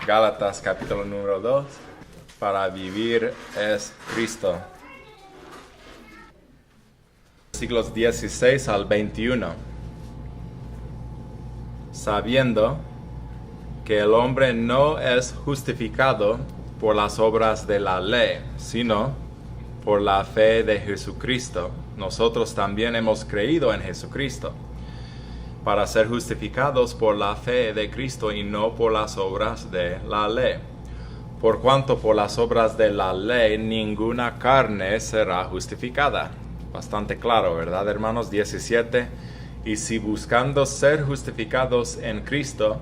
Gálatas capítulo número 2. Para vivir es Cristo. Siglos 16 al 21. Sabiendo que el hombre no es justificado por las obras de la ley, sino por la fe de Jesucristo. Nosotros también hemos creído en Jesucristo, para ser justificados por la fe de Cristo y no por las obras de la ley. Por cuanto por las obras de la ley ninguna carne será justificada. Bastante claro, ¿verdad, hermanos? 17. Y si buscando ser justificados en Cristo,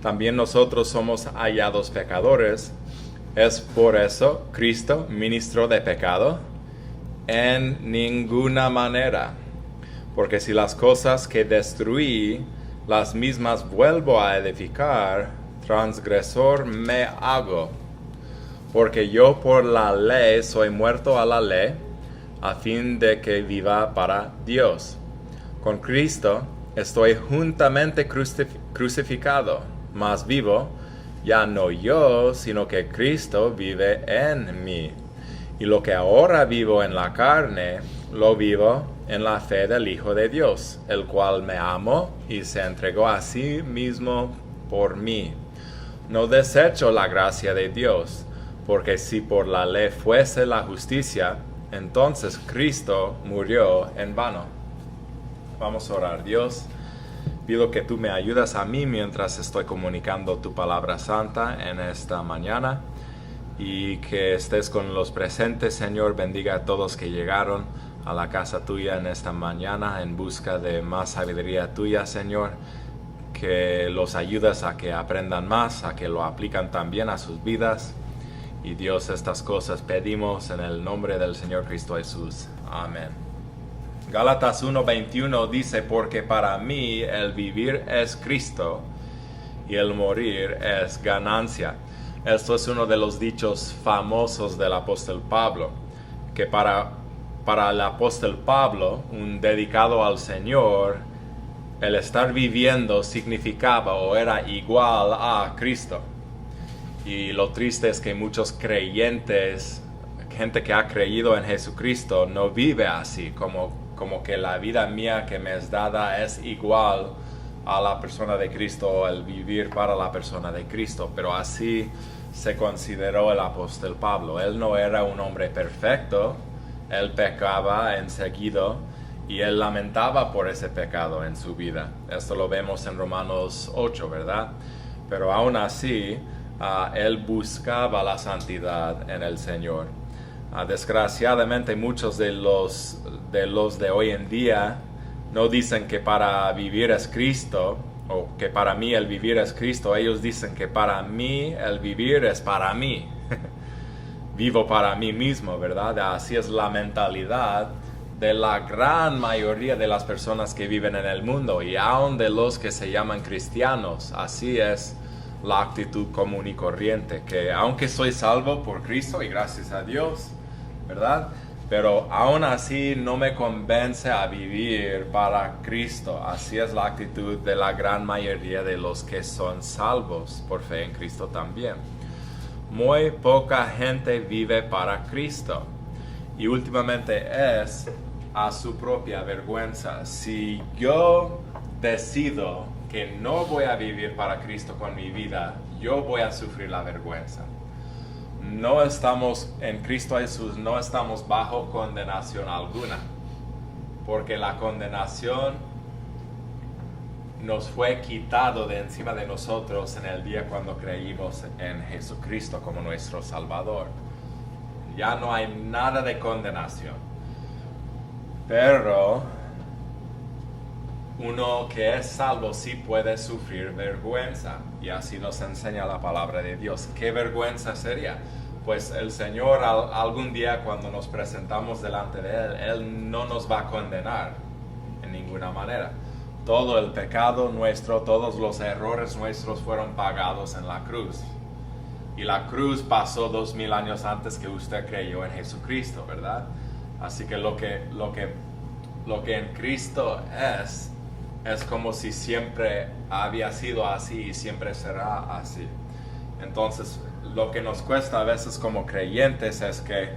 también nosotros somos hallados pecadores, ¿es por eso Cristo ministro de pecado? En ninguna manera. Porque si las cosas que destruí, las mismas vuelvo a edificar, transgresor me hago. Porque yo por la ley soy muerto a la ley, a fin de que viva para Dios. Con Cristo estoy juntamente crucificado, mas vivo, ya no yo, sino que Cristo vive en mí. Y lo que ahora vivo en la carne, lo vivo en la fe del Hijo de Dios, el cual me amó y se entregó a sí mismo por mí. No desecho la gracia de Dios, porque si por la ley fuese la justicia, entonces Cristo murió en vano. Vamos a orar. Dios, pido que tú me ayudas a mí mientras estoy comunicando tu palabra santa en esta mañana, y que estés con los presentes, Señor. Bendiga a todos que llegaron a la casa tuya en esta mañana en busca de más sabiduría tuya, Señor. Que los ayudas a que aprendan más, a que lo aplican también a sus vidas. Y Dios, estas cosas pedimos en el nombre del Señor Cristo Jesús. Amén. Gálatas 1:21 dice: porque para mí el vivir es Cristo y el morir es ganancia. Esto es uno de los dichos famosos del apóstol Pablo, que para el apóstol Pablo, un dedicado al Señor, el estar viviendo significaba o era igual a Cristo. Y lo triste es que muchos creyentes, gente que ha creído en Jesucristo, no vive así, como que la vida mía que me es dada es igual a la persona de Cristo, o el vivir para la persona de Cristo. Pero así se consideró el apóstol Pablo. Él no era un hombre perfecto, él pecaba enseguida y él lamentaba por ese pecado en su vida. Esto lo vemos en Romanos 8, ¿verdad? Pero aún así, él buscaba la santidad en el Señor. Desgraciadamente, muchos de los de hoy en día no dicen que para vivir es Cristo, o que para mí el vivir es Cristo. Ellos dicen que para mí el vivir es para mí. Vivo para mí mismo, ¿verdad? Así es la mentalidad de la gran mayoría de las personas que viven en el mundo, y aun de los que se llaman cristianos. Así es la actitud común y corriente, que aunque soy salvo por Cristo y gracias a Dios, ¿verdad? Pero aún así no me convence a vivir para Cristo. Así es la actitud de la gran mayoría de los que son salvos por fe en Cristo también. Muy poca gente vive para Cristo, y últimamente es a su propia vergüenza. Si yo decido que no voy a vivir para Cristo con mi vida, yo voy a sufrir la vergüenza. No estamos en Cristo Jesús, no estamos bajo condenación alguna, porque la condenación nos fue quitado de encima de nosotros en el día cuando creímos en Jesucristo como nuestro Salvador. Ya no hay nada de condenación. Pero uno que es salvo sí puede sufrir vergüenza, y así nos enseña la palabra de Dios. ¿Qué vergüenza sería? Pues el Señor algún día, cuando nos presentamos delante de Él no nos va a condenar en ninguna manera. Todo el pecado nuestro, todos los errores nuestros fueron pagados en la cruz. Y la cruz pasó 2000 años antes que usted creyó en Jesucristo, ¿verdad? Así que lo que en Cristo es es como si siempre había sido así y siempre será así. Entonces, lo que nos cuesta a veces como creyentes es que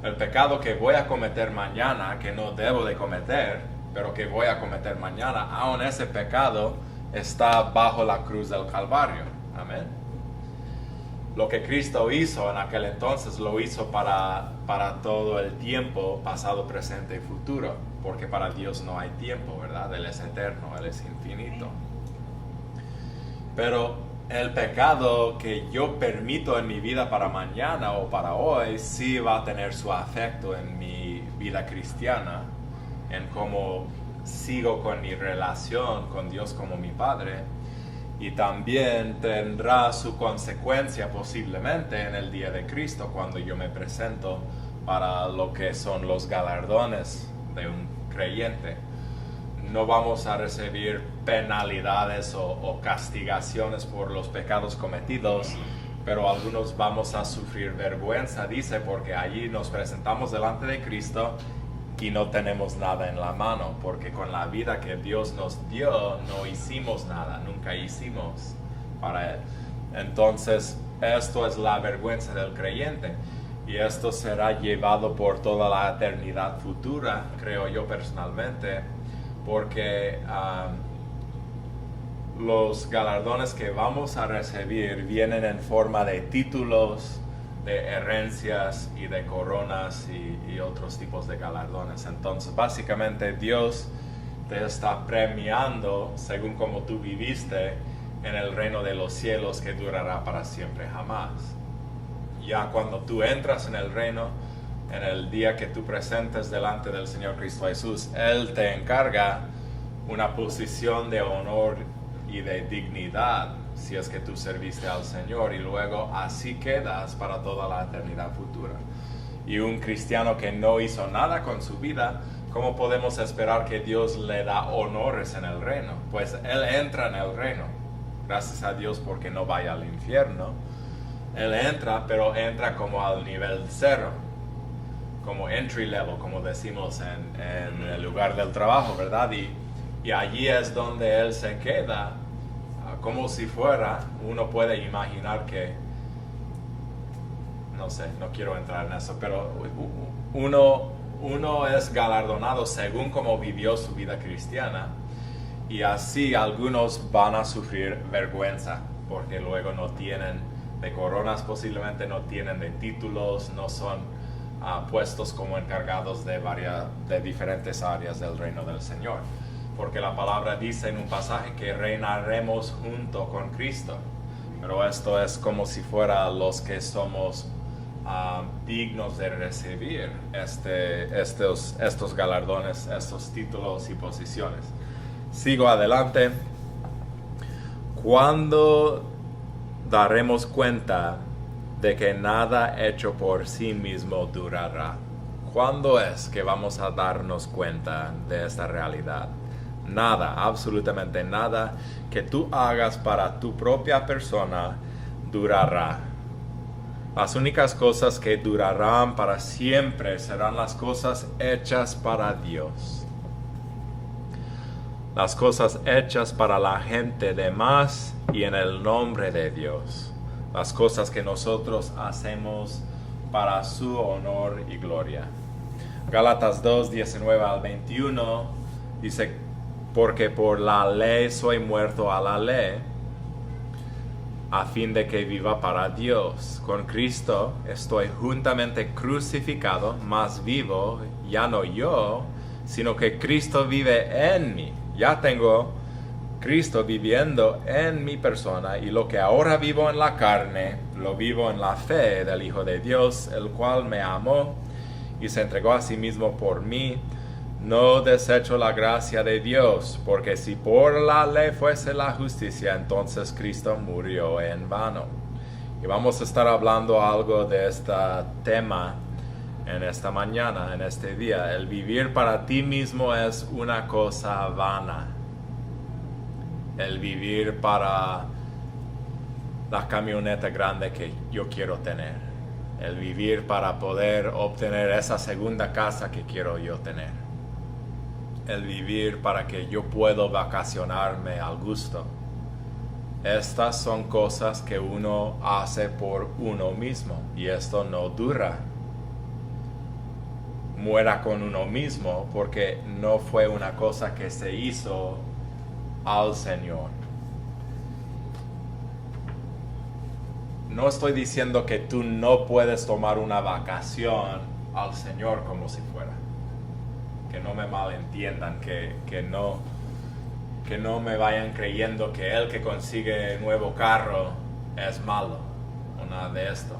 el pecado que voy a cometer mañana, que no debo de cometer, pero que voy a cometer mañana, aún ese pecado está bajo la cruz del Calvario. Amén. Lo que Cristo hizo en aquel entonces lo hizo para todo el tiempo, pasado, presente y futuro, porque para Dios no hay tiempo, ¿verdad? Él es eterno, Él es infinito. Pero el pecado que yo permito en mi vida para mañana o para hoy sí va a tener su afecto en mi vida cristiana, en cómo sigo con mi relación con Dios como mi Padre, y también tendrá su consecuencia posiblemente en el día de Cristo cuando yo me presento para lo que son los galardones de un creyente. No vamos a recibir penalidades o castigaciones por los pecados cometidos, pero algunos vamos a sufrir vergüenza, dice, porque allí nos presentamos delante de Cristo y no tenemos nada en la mano, porque con la vida que Dios nos dio no hicimos nada, nunca hicimos para Él. Entonces, esto es la vergüenza del creyente, y esto será llevado por toda la eternidad futura, creo yo personalmente, porque los galardones que vamos a recibir vienen en forma de títulos, de herencias y de coronas y otros tipos de galardones. Entonces, básicamente Dios te está premiando según como tú viviste en el reino de los cielos, que durará para siempre jamás. Ya cuando tú entras en el reino, en el día que tú presentes delante del Señor Cristo Jesús, Él te encarga una posición de honor y de dignidad si es que tú serviste al Señor, y luego así quedas para toda la eternidad futura. Y un cristiano que no hizo nada con su vida, ¿cómo podemos esperar que Dios le da honores en el reino? Pues Él entra en el reino, gracias a Dios, porque no vaya al infierno. Él entra, pero entra como al nivel 0, como entry level, como decimos en el lugar del trabajo, ¿verdad? Y allí es donde Él se queda, como si fuera, uno puede imaginar que, no sé, no quiero entrar en eso, pero uno es galardonado según cómo vivió su vida cristiana, y así algunos van a sufrir vergüenza, porque luego no tienen de coronas, posiblemente no tienen de títulos, no son puestos como encargados de diferentes áreas del reino del Señor. Porque la palabra dice en un pasaje que reinaremos junto con Cristo. Pero esto es como si fuera los que somos dignos de recibir estos galardones, estos títulos y posiciones. Sigo adelante. ¿Cuándo daremos cuenta de que nada hecho por sí mismo durará? ¿Cuándo es que vamos a darnos cuenta de esta realidad? Nada, absolutamente nada que tú hagas para tu propia persona durará. Las únicas cosas que durarán para siempre serán las cosas hechas para Dios. Las cosas hechas para la gente de más y en el nombre de Dios. Las cosas que nosotros hacemos para su honor y gloria. Gálatas 2, 19 al 21 dice: porque por la ley soy muerto a la ley, a fin de que viva para Dios. Con Cristo estoy juntamente crucificado, mas vivo, ya no yo, sino que Cristo vive en mí. Ya tengo Cristo viviendo en mi persona, y lo que ahora vivo en la carne, lo vivo en la fe del Hijo de Dios, el cual me amó y se entregó a sí mismo por mí. No desecho la gracia de Dios, porque si por la ley fuese la justicia, entonces Cristo murió en vano. Y vamos a estar hablando algo de este tema en esta mañana, en este día. El vivir para ti mismo es una cosa vana. El vivir para la camioneta grande que yo quiero tener. El vivir para poder obtener esa segunda casa que quiero yo tener. el vivir para que yo pueda vacacionarme al gusto. Estas son cosas que uno hace por uno mismo y esto no dura. Muera con uno mismo porque no fue una cosa que se hizo al Señor. No estoy diciendo que tú no puedes tomar una vacación al Señor como si fuera. Que no me malentiendan, que no me vayan creyendo que el que consigue nuevo carro es malo o nada de esto.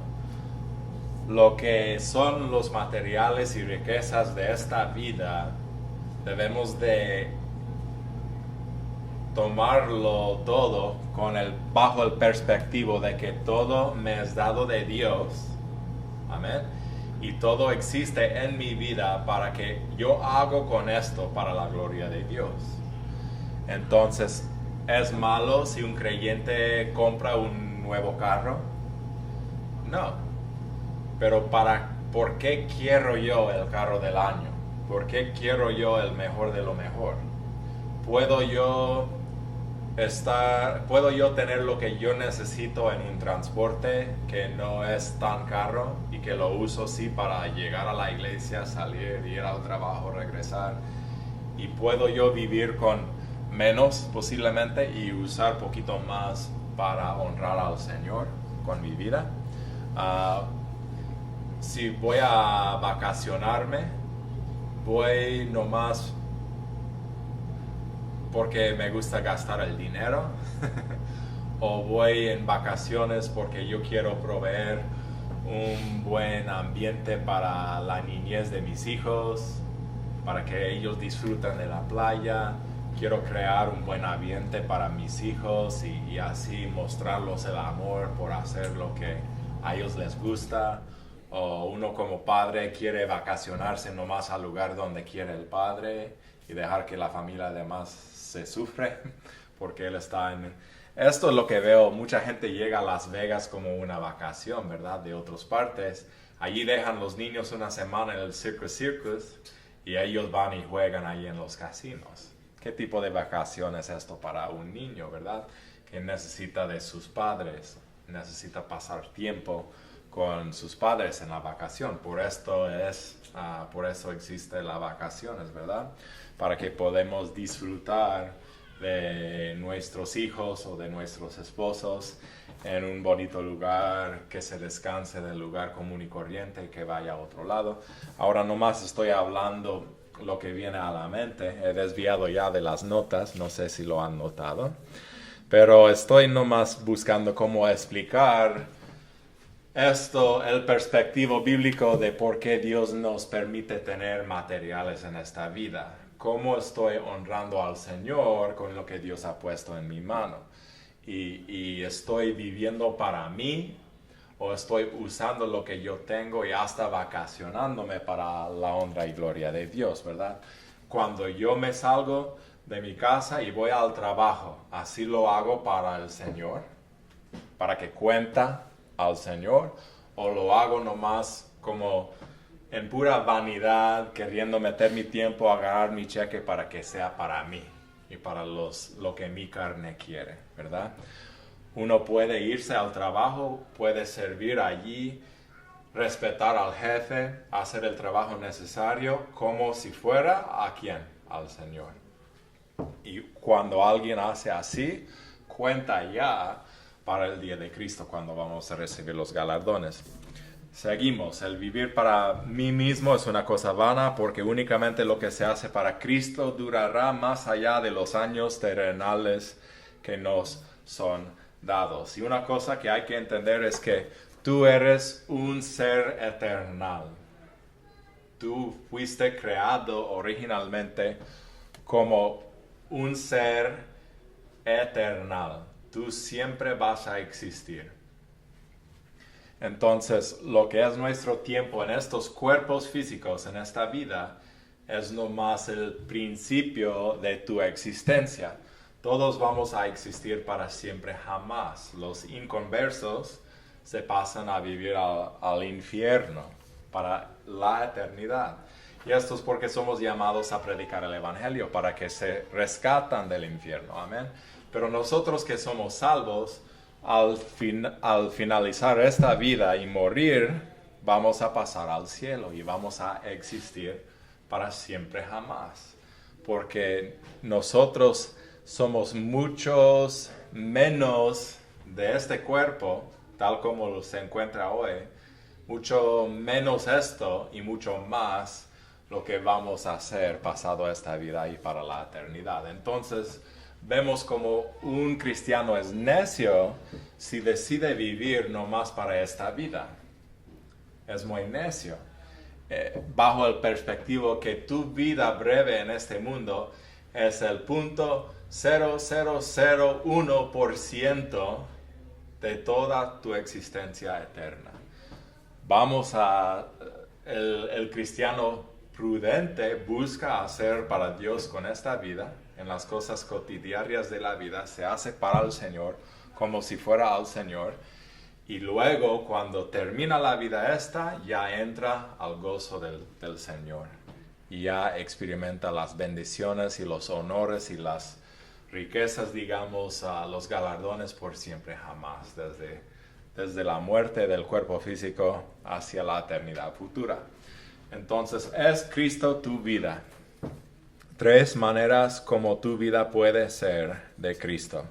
Lo que son los materiales y riquezas de esta vida, debemos de tomarlo todo bajo el perspectivo de que todo me es dado de Dios. Amén. Y todo existe en mi vida para que yo hago con esto para la gloria de Dios. Entonces, ¿es malo si un creyente compra un nuevo carro? No. Pero ¿por qué quiero yo el carro del año? ¿Por qué quiero yo el mejor de lo mejor? ¿Puedo yo tener lo que yo necesito en un transporte que no es tan caro y que lo uso sí para llegar a la iglesia, salir, ir al trabajo, regresar? ¿Y puedo yo vivir con menos posiblemente y usar poquito más para honrar al Señor con mi vida? Si voy a vacacionarme, voy nomás porque me gusta gastar el dinero o voy en vacaciones porque yo quiero proveer un buen ambiente para la niñez de mis hijos, para que ellos disfruten de la playa. Quiero crear un buen ambiente para mis hijos y así mostrarlos el amor por hacer lo que a ellos les gusta. O uno como padre quiere vacacionarse nomás al lugar donde quiere el padre y dejar que la familia además se sufre porque él está en... Esto es lo que veo, mucha gente llega a Las Vegas como una vacación, ¿verdad? De otras partes. Allí dejan los niños una semana en el Circus y ellos van y juegan ahí en los casinos. ¿Qué tipo de vacación es esto para un niño, verdad? Que necesita de sus padres, necesita pasar tiempo con sus padres en la vacación. Por eso existe la vacaciones, ¿verdad? Para que podamos disfrutar de nuestros hijos o de nuestros esposos en un bonito lugar, que se descanse del lugar común y corriente y que vaya a otro lado. Ahora nomás estoy hablando lo que viene a la mente. He desviado ya de las notas, no sé si lo han notado, pero estoy nomás buscando cómo explicar esto, el perspectivo bíblico de por qué Dios nos permite tener materiales en esta vida. ¿Cómo estoy honrando al Señor con lo que Dios ha puesto en mi mano? Y estoy viviendo para mí o estoy usando lo que yo tengo y hasta vacacionándome para la honra y gloria de Dios, ¿verdad? Cuando yo me salgo de mi casa y voy al trabajo, así lo hago para el Señor, para que cuenta al Señor, o lo hago nomás como en pura vanidad, queriendo meter mi tiempo a ganar mi cheque para que sea para mí y para lo que mi carne quiere, ¿verdad? Uno puede irse al trabajo, puede servir allí, respetar al jefe, hacer el trabajo necesario como si fuera ¿a quién? Al Señor. Y cuando alguien hace así, cuenta ya para el día de Cristo, cuando vamos a recibir los galardones. Seguimos. El vivir para mí mismo es una cosa vana, porque únicamente lo que se hace para Cristo durará más allá de los años terrenales que nos son dados. Y una cosa que hay que entender es que tú eres un ser eternal. Tú fuiste creado originalmente como un ser eternal. Tú siempre vas a existir. Entonces, lo que es nuestro tiempo en estos cuerpos físicos, en esta vida, es nomás el principio de tu existencia. Todos vamos a existir para siempre, jamás. Los inconversos se pasan a vivir al infierno para la eternidad. Y esto es porque somos llamados a predicar el Evangelio para que se rescatan del infierno. Amén. Pero nosotros que somos salvos, al finalizar esta vida y morir, vamos a pasar al cielo y vamos a existir para siempre jamás. Porque nosotros somos muchos menos de este cuerpo, tal como se encuentra hoy, mucho menos esto y mucho más lo que vamos a hacer pasado esta vida y para la eternidad. Entonces, vemos como un cristiano es necio si decide vivir nomás para esta vida. Es muy necio. Bajo el perspectivo que tu vida breve en este mundo es el 0.0001% de toda tu existencia eterna. El cristiano prudente busca hacer para Dios con esta vida, en las cosas cotidianas de la vida, se hace para el Señor, como si fuera al Señor, y luego cuando termina la vida esta, ya entra al gozo del Señor, y ya experimenta las bendiciones y los honores y las riquezas, digamos, los galardones por siempre jamás, desde la muerte del cuerpo físico hacia la eternidad futura. Entonces, ¿es Cristo tu vida? 3 maneras como tu vida puede ser de Cristo.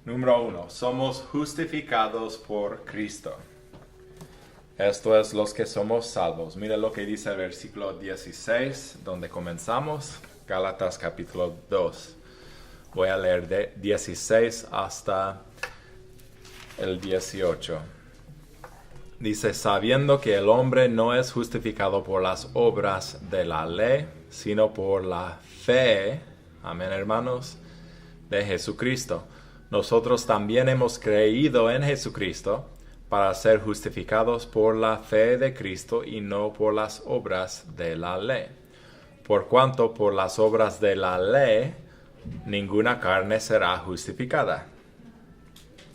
Número 1, somos justificados por Cristo. Esto es los que somos salvos. Mira lo que dice el versículo 16, donde comenzamos, Gálatas capítulo 2. Voy a leer de 16 hasta el 18. Dice, sabiendo que el hombre no es justificado por las obras de la ley, sino por la fe, amén hermanos, de Jesucristo. Nosotros también hemos creído en Jesucristo para ser justificados por la fe de Cristo y no por las obras de la ley. Por cuanto por las obras de la ley, ninguna carne será justificada.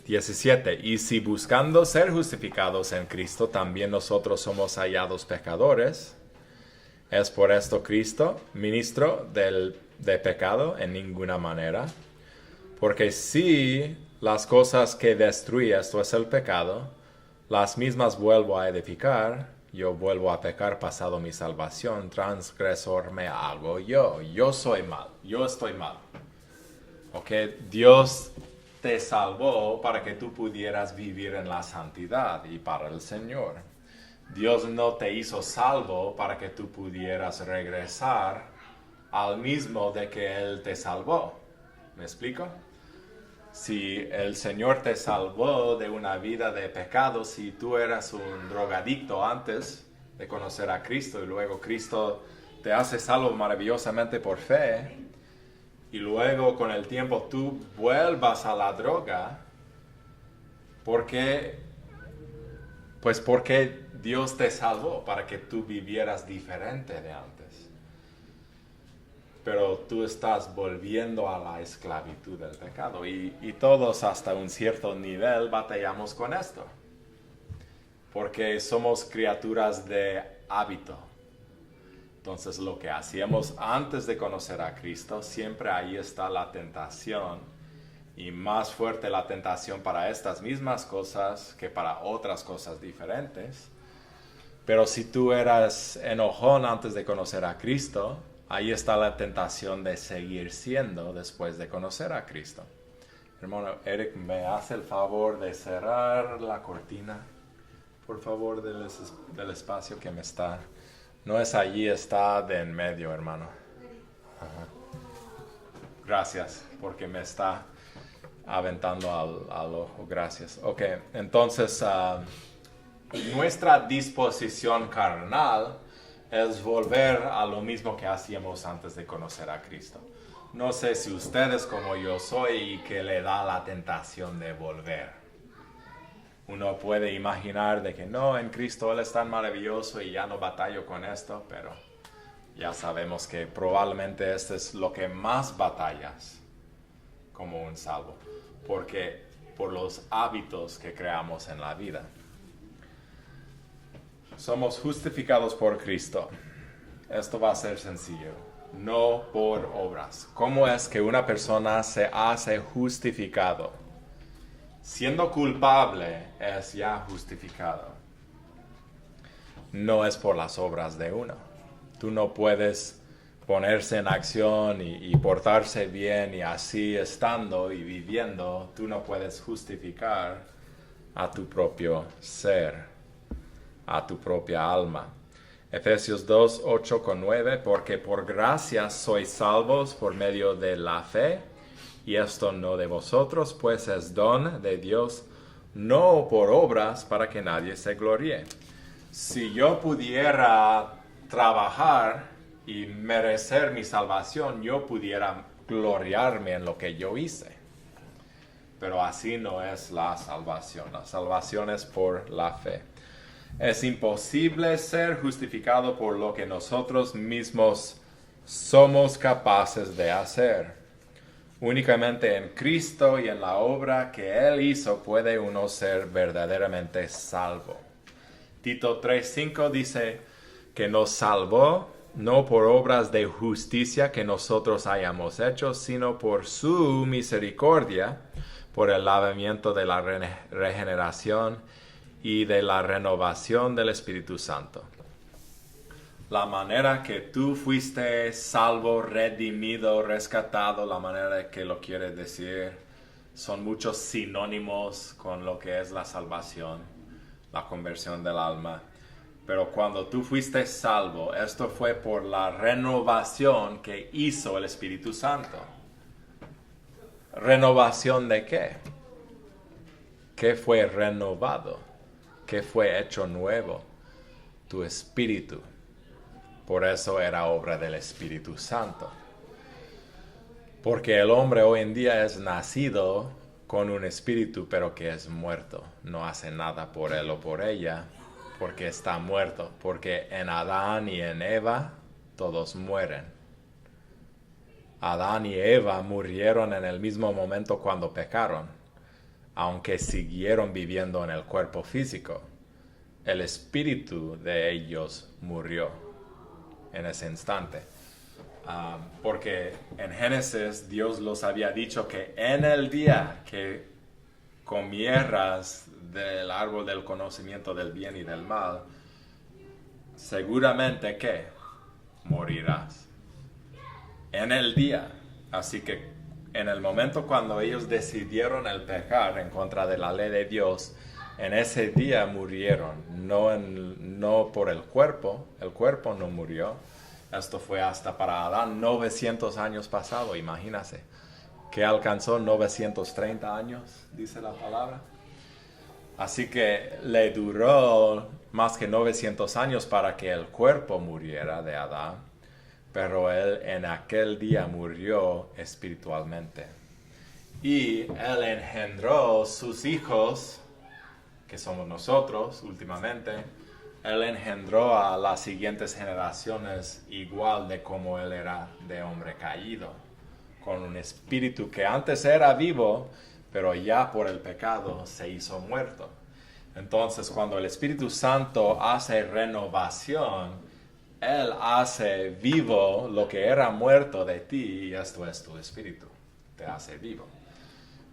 17. Y si buscando ser justificados en Cristo, también nosotros somos hallados pecadores, ¿es por esto Cristo ministro de pecado? En ninguna manera. Porque si las cosas que destruye, esto es el pecado, las mismas vuelvo a edificar, yo vuelvo a pecar pasado mi salvación, transgresor me hago yo soy mal, yo estoy mal. Ok, Dios te salvó para que tú pudieras vivir en la santidad y para el Señor. Dios no te hizo salvo para que tú pudieras regresar al mismo de que Él te salvó. ¿Me explico? Si el Señor te salvó de una vida de pecado, si tú eras un drogadicto antes de conocer a Cristo y luego Cristo te hace salvo maravillosamente por fe, y luego con el tiempo tú vuelvas a la droga, ¿por qué? Pues porque Dios te salvó para que tú vivieras diferente de antes. Pero tú estás volviendo a la esclavitud del pecado y todos hasta un cierto nivel batallamos con esto. Porque somos criaturas de hábito. Entonces lo que hacíamos antes de conocer a Cristo, siempre ahí está la tentación y más fuerte la tentación para estas mismas cosas que para otras cosas diferentes. Pero si tú eras enojón antes de conocer a Cristo, ahí está la tentación de seguir siendo después de conocer a Cristo. Hermano Eric, ¿me hace el favor de cerrar la cortina? Por favor, del espacio que me está... No es allí, está de en medio, hermano. Ajá. Gracias, porque me está aventando al ojo. Gracias. Ok, entonces, nuestra disposición carnal es volver a lo mismo que hacíamos antes de conocer a Cristo. No sé si ustedes como yo soy y que le da la tentación de volver. Uno puede imaginar de que no, en Cristo Él es tan maravilloso y ya no batallo con esto, pero ya sabemos que probablemente esto es lo que más batallas como un salvo, porque por los hábitos que creamos en la vida. Somos justificados por Cristo. Esto va a ser sencillo. No por obras. ¿Cómo es que una persona se hace justificado? Siendo culpable es ya justificado. No es por las obras de uno. Tú no puedes ponerse en acción y portarse bien y así estando y viviendo, tú no puedes justificar a tu propio ser, a tu propia alma. Efesios 2, 8 con 9, porque por gracia sois salvos por medio de la fe, y esto no de vosotros, pues es don de Dios, no por obras para que nadie se gloríe. Si yo pudiera trabajar y merecer mi salvación, yo pudiera gloriarme en lo que yo hice. Pero así no es la salvación. La salvación es por la fe. Es imposible ser justificado por lo que nosotros mismos somos capaces de hacer. Únicamente en Cristo y en la obra que Él hizo puede uno ser verdaderamente salvo. Tito 3:5 dice que nos salvó no por obras de justicia que nosotros hayamos hecho, sino por su misericordia, por el lavamiento de la regeneración y de la renovación del Espíritu Santo. La manera que tú fuiste salvo, redimido, rescatado, la manera que lo quiere decir, son muchos sinónimos con lo que es la salvación, la conversión del alma. Pero cuando tú fuiste salvo, esto fue por la renovación que hizo el Espíritu Santo. ¿Renovación de qué? ¿Qué fue renovado? ¿Qué fue hecho nuevo? Tu espíritu. Por eso era obra del Espíritu Santo. Porque el hombre hoy en día es nacido con un espíritu, pero que es muerto. No hace nada por él o por ella, porque está muerto. Porque en Adán y en Eva, todos mueren. Adán y Eva murieron en el mismo momento cuando pecaron, aunque siguieron viviendo en el cuerpo físico. El espíritu de ellos murió en ese instante. Porque en Génesis Dios los había dicho que en el día que comieras del árbol del conocimiento del bien y del mal, seguramente que morirás. En el día. Así que en el momento cuando ellos decidieron el pecar en contra de la ley de Dios, en ese día murieron, no por el cuerpo no murió. Esto fue hasta para Adán 900 años pasado, imagínate, que alcanzó 930 años, dice la palabra. Así que le duró más que 900 años para que el cuerpo muriera de Adán, pero él en aquel día murió espiritualmente. Y él engendró sus hijos, que somos nosotros últimamente. Él engendró a las siguientes generaciones igual de como él era de hombre caído, con un espíritu que antes era vivo, pero ya por el pecado se hizo muerto. Entonces, cuando el Espíritu Santo hace renovación, Él hace vivo lo que era muerto de ti, y esto es tu espíritu, te hace vivo.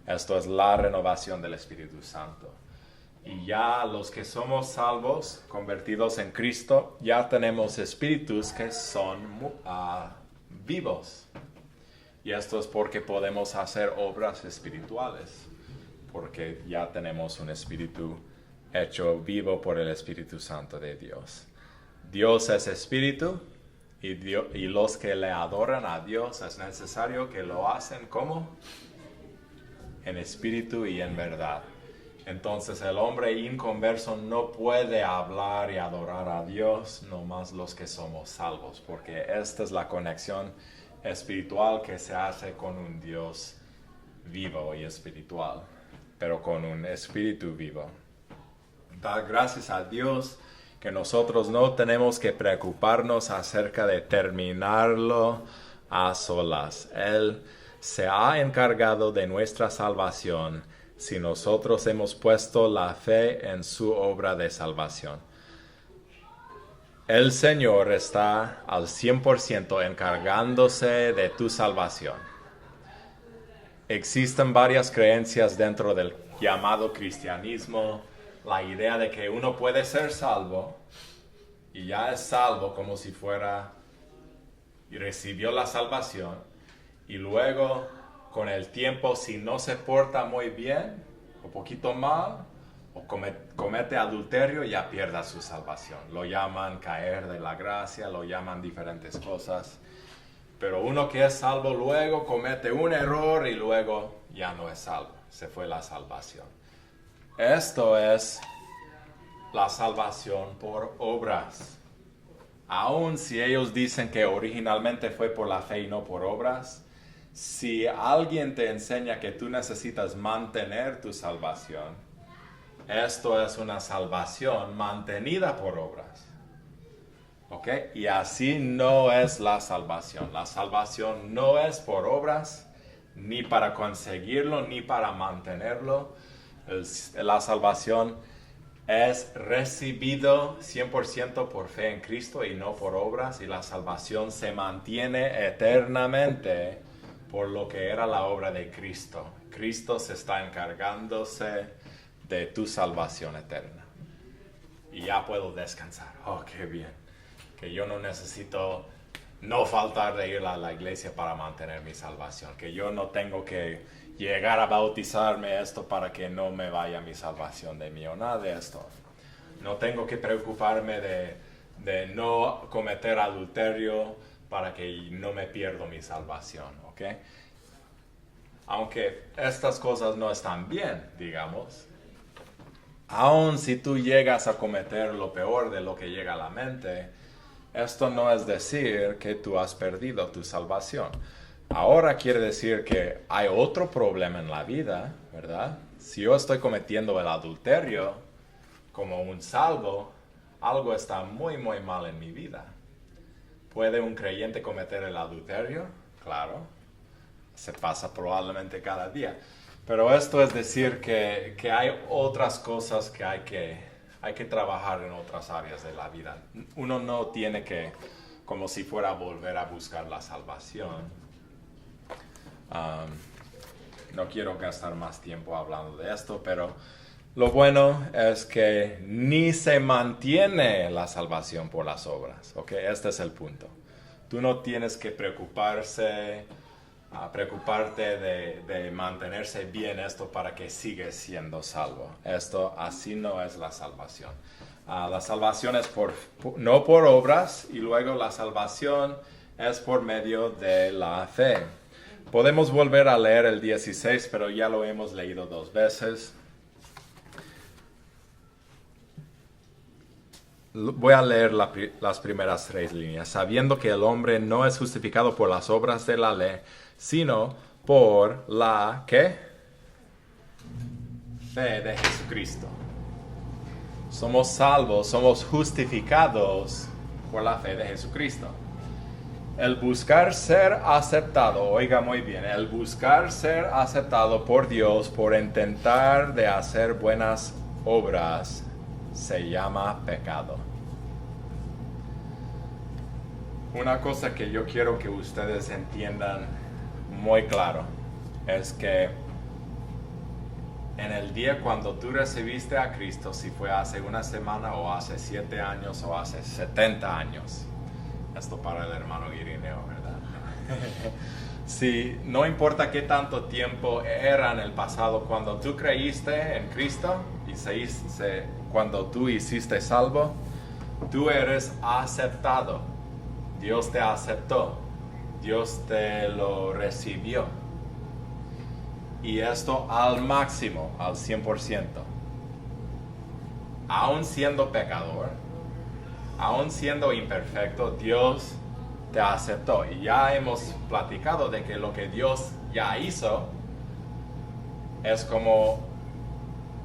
Esto es la renovación del Espíritu Santo. Y ya los que somos salvos, convertidos en Cristo, ya tenemos espíritus que son vivos. Y esto es porque podemos hacer obras espirituales, porque ya tenemos un espíritu hecho vivo por el Espíritu Santo de Dios. Dios es espíritu, y los que le adoran a Dios es necesario que lo hacen ¿cómo? En espíritu y en verdad. Entonces el hombre inconverso no puede hablar y adorar a Dios, nomás los que somos salvos, porque esta es la conexión espiritual que se hace con un Dios vivo y espiritual, pero con un espíritu vivo. Da gracias a Dios que nosotros no tenemos que preocuparnos acerca de terminarlo a solas. Él se ha encargado de nuestra salvación si nosotros hemos puesto la fe en su obra de salvación. El Señor está al 100% encargándose de tu salvación. Existen varias creencias dentro del llamado cristianismo. La idea de que uno puede ser salvo y ya es salvo como si fuera y recibió la salvación. Y luego, con el tiempo, si no se porta muy bien o poquito mal, o comete adulterio, ya pierda su salvación. Lo llaman caer de la gracia, lo llaman diferentes cosas. Pero uno que es salvo luego comete un error y luego ya no es salvo. Se fue la salvación. Esto es la salvación por obras. Aun si ellos dicen que originalmente fue por la fe y no por obras, si alguien te enseña que tú necesitas mantener tu salvación, esto es una salvación mantenida por obras. ¿Ok? Y así no es la salvación. La salvación no es por obras, ni para conseguirlo, ni para mantenerlo. La salvación es recibido 100% por fe en Cristo y no por obras. Y la salvación se mantiene eternamente por lo que era la obra de Cristo. Cristo se está encargándose de tu salvación eterna. Y ya puedo descansar. Oh, qué bien. Que yo no necesito no faltar de ir a la iglesia para mantener mi salvación. Que yo no tengo que llegar a bautizarme esto para que no me vaya mi salvación de mí o nada de esto. No tengo que preocuparme de no cometer adulterio para que no me pierdo mi salvación. ¿Ok? Aunque estas cosas no están bien, digamos. Aun si tú llegas a cometer lo peor de lo que llega a la mente, esto no es decir que tú has perdido tu salvación. Ahora quiere decir que hay otro problema en la vida, ¿verdad? Si yo estoy cometiendo el adulterio como un salvo, algo está muy, muy mal en mi vida. ¿Puede un creyente cometer el adulterio? Claro. Se pasa probablemente cada día. Pero esto es decir que hay otras cosas que hay que trabajar en otras áreas de la vida. Uno no tiene que, como si fuera a volver a buscar la salvación. No quiero gastar más tiempo hablando de esto, pero lo bueno es que ni se mantiene la salvación por las obras. ¿Ok? Este es el punto. Tú no tienes que preocuparte de mantenerse bien esto para que sigues siendo salvo. Esto así no es la salvación. La salvación es no por obras, y luego la salvación es por medio de la fe. Podemos volver a leer el 16, pero ya lo hemos leído 2 veces. Voy a leer las primeras 3 líneas. Sabiendo que el hombre no es justificado por las obras de la ley, sino por la, ¿qué? Fe de Jesucristo. Somos salvos, somos justificados por la fe de Jesucristo. El buscar ser aceptado, oiga muy bien, el buscar ser aceptado por Dios por intentar de hacer buenas obras se llama pecado. Una cosa que yo quiero que ustedes entiendan muy claro es que en el día cuando tú recibiste a Cristo, si fue hace una semana o hace 7 años o hace 70 años, esto para el hermano Irineo, ¿verdad? Sí, no importa qué tanto tiempo era en el pasado, cuando tú creíste en Cristo y cuando tú hiciste salvo, tú eres aceptado. Dios te aceptó. Dios te lo recibió. Y esto al máximo, al 100%. Aún siendo pecador, aún siendo imperfecto, Dios te aceptó. Y ya hemos platicado de que lo que Dios ya hizo es como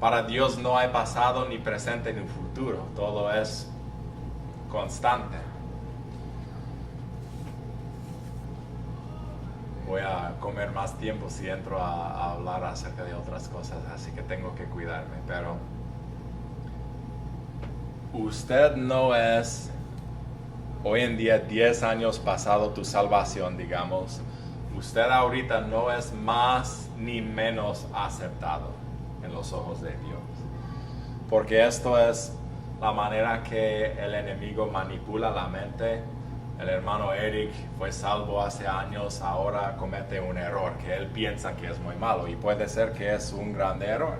para Dios no hay pasado ni presente ni futuro. Todo es constante. Voy a comer más tiempo si entro a hablar acerca de otras cosas, así que tengo que cuidarme. Pero usted no es hoy en día, 10 años pasado tu salvación, digamos, usted ahorita no es más ni menos aceptado en los ojos de Dios. Porque esto es la manera que el enemigo manipula la mente. El hermano Eric fue salvo hace años, ahora comete un error que él piensa que es muy malo y puede ser que es un grande error.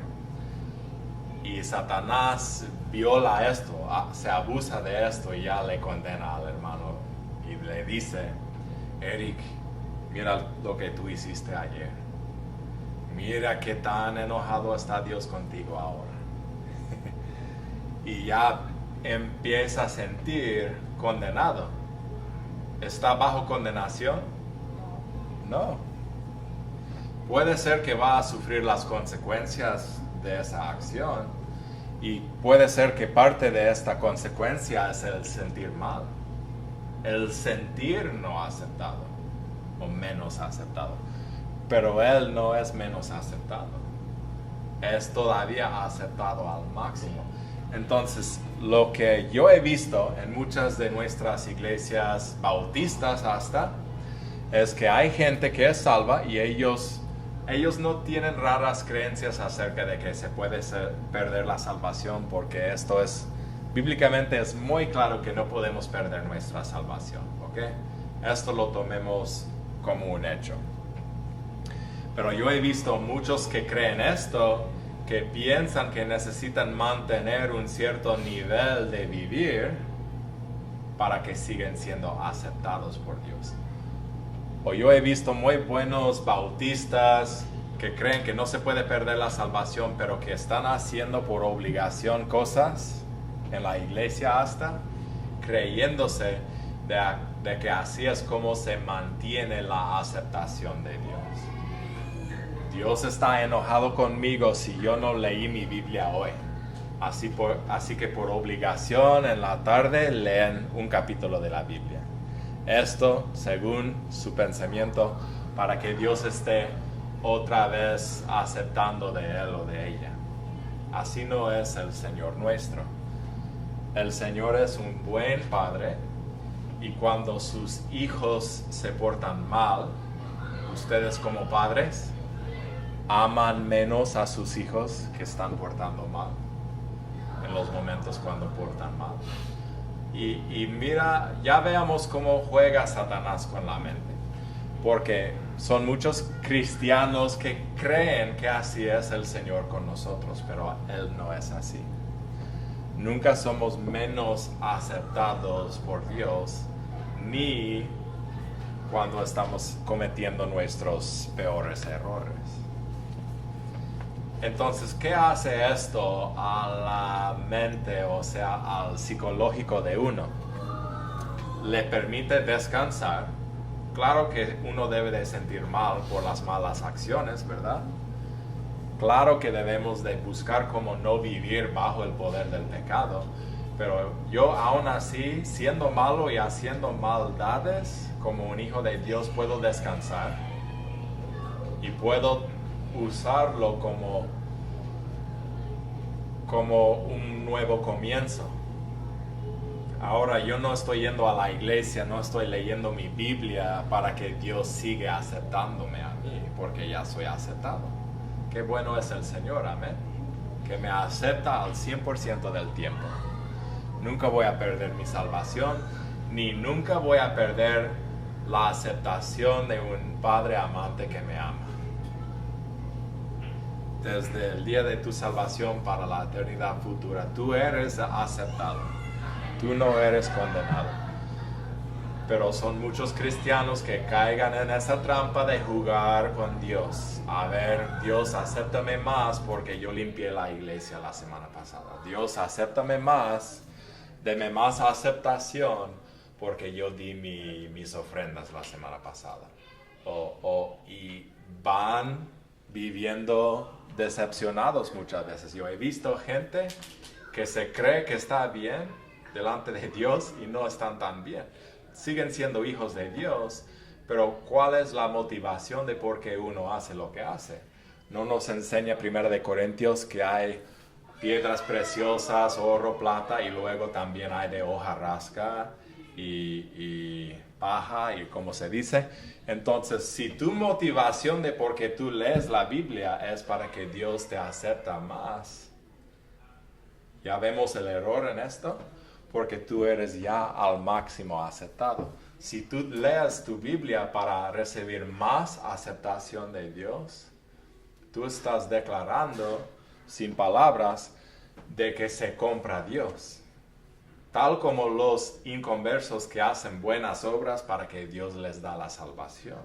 Y Satanás viola esto, se abusa de esto y ya le condena al hermano y le dice: Eric, mira lo que tú hiciste ayer. Mira qué tan enojado está Dios contigo ahora. Y ya empieza a sentir condenado. ¿Está bajo condenación? No. Puede ser que va a sufrir las consecuencias de esa acción y puede ser que parte de esta consecuencia es el sentir mal, el sentir no aceptado o menos aceptado, pero él no es menos aceptado, es todavía aceptado al máximo. Entonces, lo que yo he visto en muchas de nuestras iglesias bautistas hasta, es que hay gente que es salva y ellos no tienen raras creencias acerca de que se puede perder la salvación, porque esto es, bíblicamente es muy claro que no podemos perder nuestra salvación, ¿ok? Esto lo tomemos como un hecho. Pero yo he visto muchos que creen esto, que piensan que necesitan mantener un cierto nivel de vivir para que sigan siendo aceptados por Dios. O yo he visto muy buenos bautistas que creen que no se puede perder la salvación, pero que están haciendo por obligación cosas en la iglesia hasta, creyéndose de que así es como se mantiene la aceptación de Dios. Dios está enojado conmigo si yo no leí mi Biblia hoy. Así que por obligación en la tarde leen un capítulo de la Biblia. Esto según su pensamiento, para que Dios esté otra vez aceptando de él o de ella. Así no es el Señor nuestro. El Señor es un buen padre, y cuando sus hijos se portan mal, ustedes como padres aman menos a sus hijos que están portando mal en los momentos cuando portan mal. Y mira, ya veamos cómo juega Satanás con la mente, porque son muchos cristianos que creen que así es el Señor con nosotros, pero Él no es así. Nunca somos menos aceptados por Dios, ni cuando estamos cometiendo nuestros peores errores. Entonces, ¿qué hace esto a la mente, o sea, al psicológico de uno? Le permite descansar. Claro que uno debe de sentir mal por las malas acciones, ¿verdad? Claro que debemos de buscar cómo no vivir bajo el poder del pecado, pero yo aún así, siendo malo y haciendo maldades, como un hijo de Dios, puedo descansar y puedo usarlo como un nuevo comienzo. Ahora yo no estoy yendo a la iglesia, no estoy leyendo mi Biblia para que Dios siga aceptándome a mí, porque ya soy aceptado. Qué bueno es el Señor, amén, que me acepta al 100% del tiempo. Nunca voy a perder mi salvación, ni nunca voy a perder la aceptación de un Padre amante que me ama. Desde el día de tu salvación para la eternidad futura, tú eres aceptado, tú no eres condenado. Pero son muchos cristianos que caigan en esa trampa de jugar con Dios. A ver, Dios, acéptame más porque yo limpié la iglesia la semana pasada. Dios, acéptame más, deme más aceptación porque yo di mis ofrendas la semana pasada. Y van viviendo decepcionados muchas veces. Yo he visto gente que se cree que está bien delante de Dios y no están tan bien. Siguen siendo hijos de Dios, pero ¿cuál es la motivación de por qué uno hace lo que hace? No nos enseña 1 Corintios que hay piedras preciosas, oro, plata, y luego también hay de hojarasca y baja, y como se dice. Entonces, si tu motivación de por qué tú lees la Biblia es para que Dios te acepta más, ya vemos el error en esto, porque tú eres ya al máximo aceptado. Si tú lees tu Biblia para recibir más aceptación de Dios, tú estás declarando, sin palabras, de que se compra a Dios. Tal como los inconversos que hacen buenas obras para que Dios les da la salvación.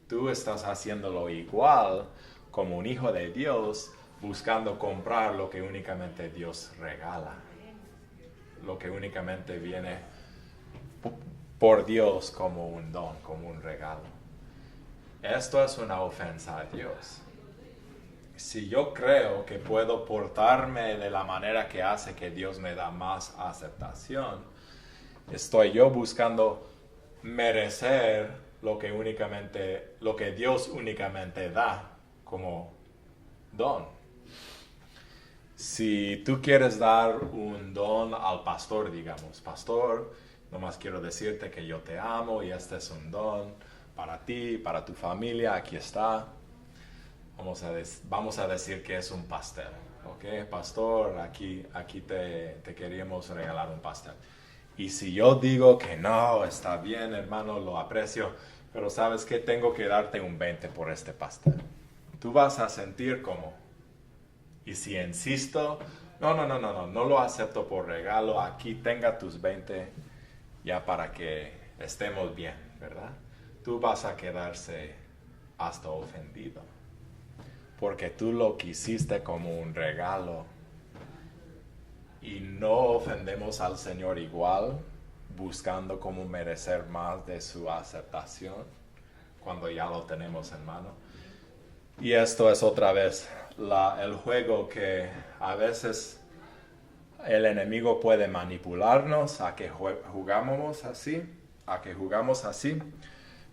Tú estás haciéndolo igual como un hijo de Dios, buscando comprar lo que únicamente Dios regala. Lo que únicamente viene por Dios como un don, como un regalo. Esto es una ofensa a Dios. Si yo creo que puedo portarme de la manera que hace que Dios me da más aceptación, estoy yo buscando merecer lo que Dios únicamente da como don. Si tú quieres dar un don al pastor, digamos, pastor, nomás quiero decirte que yo te amo y este es un don para ti, para tu familia, aquí está. Vamos a decir que es un pastel, ¿ok? Pastor, aquí te queríamos regalar un pastel. Y si yo digo que no, está bien, hermano, lo aprecio, pero ¿sabes qué? Tengo que darte un 20 por este pastel. Tú vas a sentir como. Y si insisto, no lo acepto por regalo, aquí tenga tus 20 ya para que estemos bien, ¿verdad? Tú vas a quedarse hasta ofendido. Porque tú lo quisiste como un regalo. Y no ofendemos al Señor igual, buscando como merecer más de su aceptación, cuando ya lo tenemos en mano. Y esto es otra vez el juego que a veces el enemigo puede manipularnos a que jugamos así.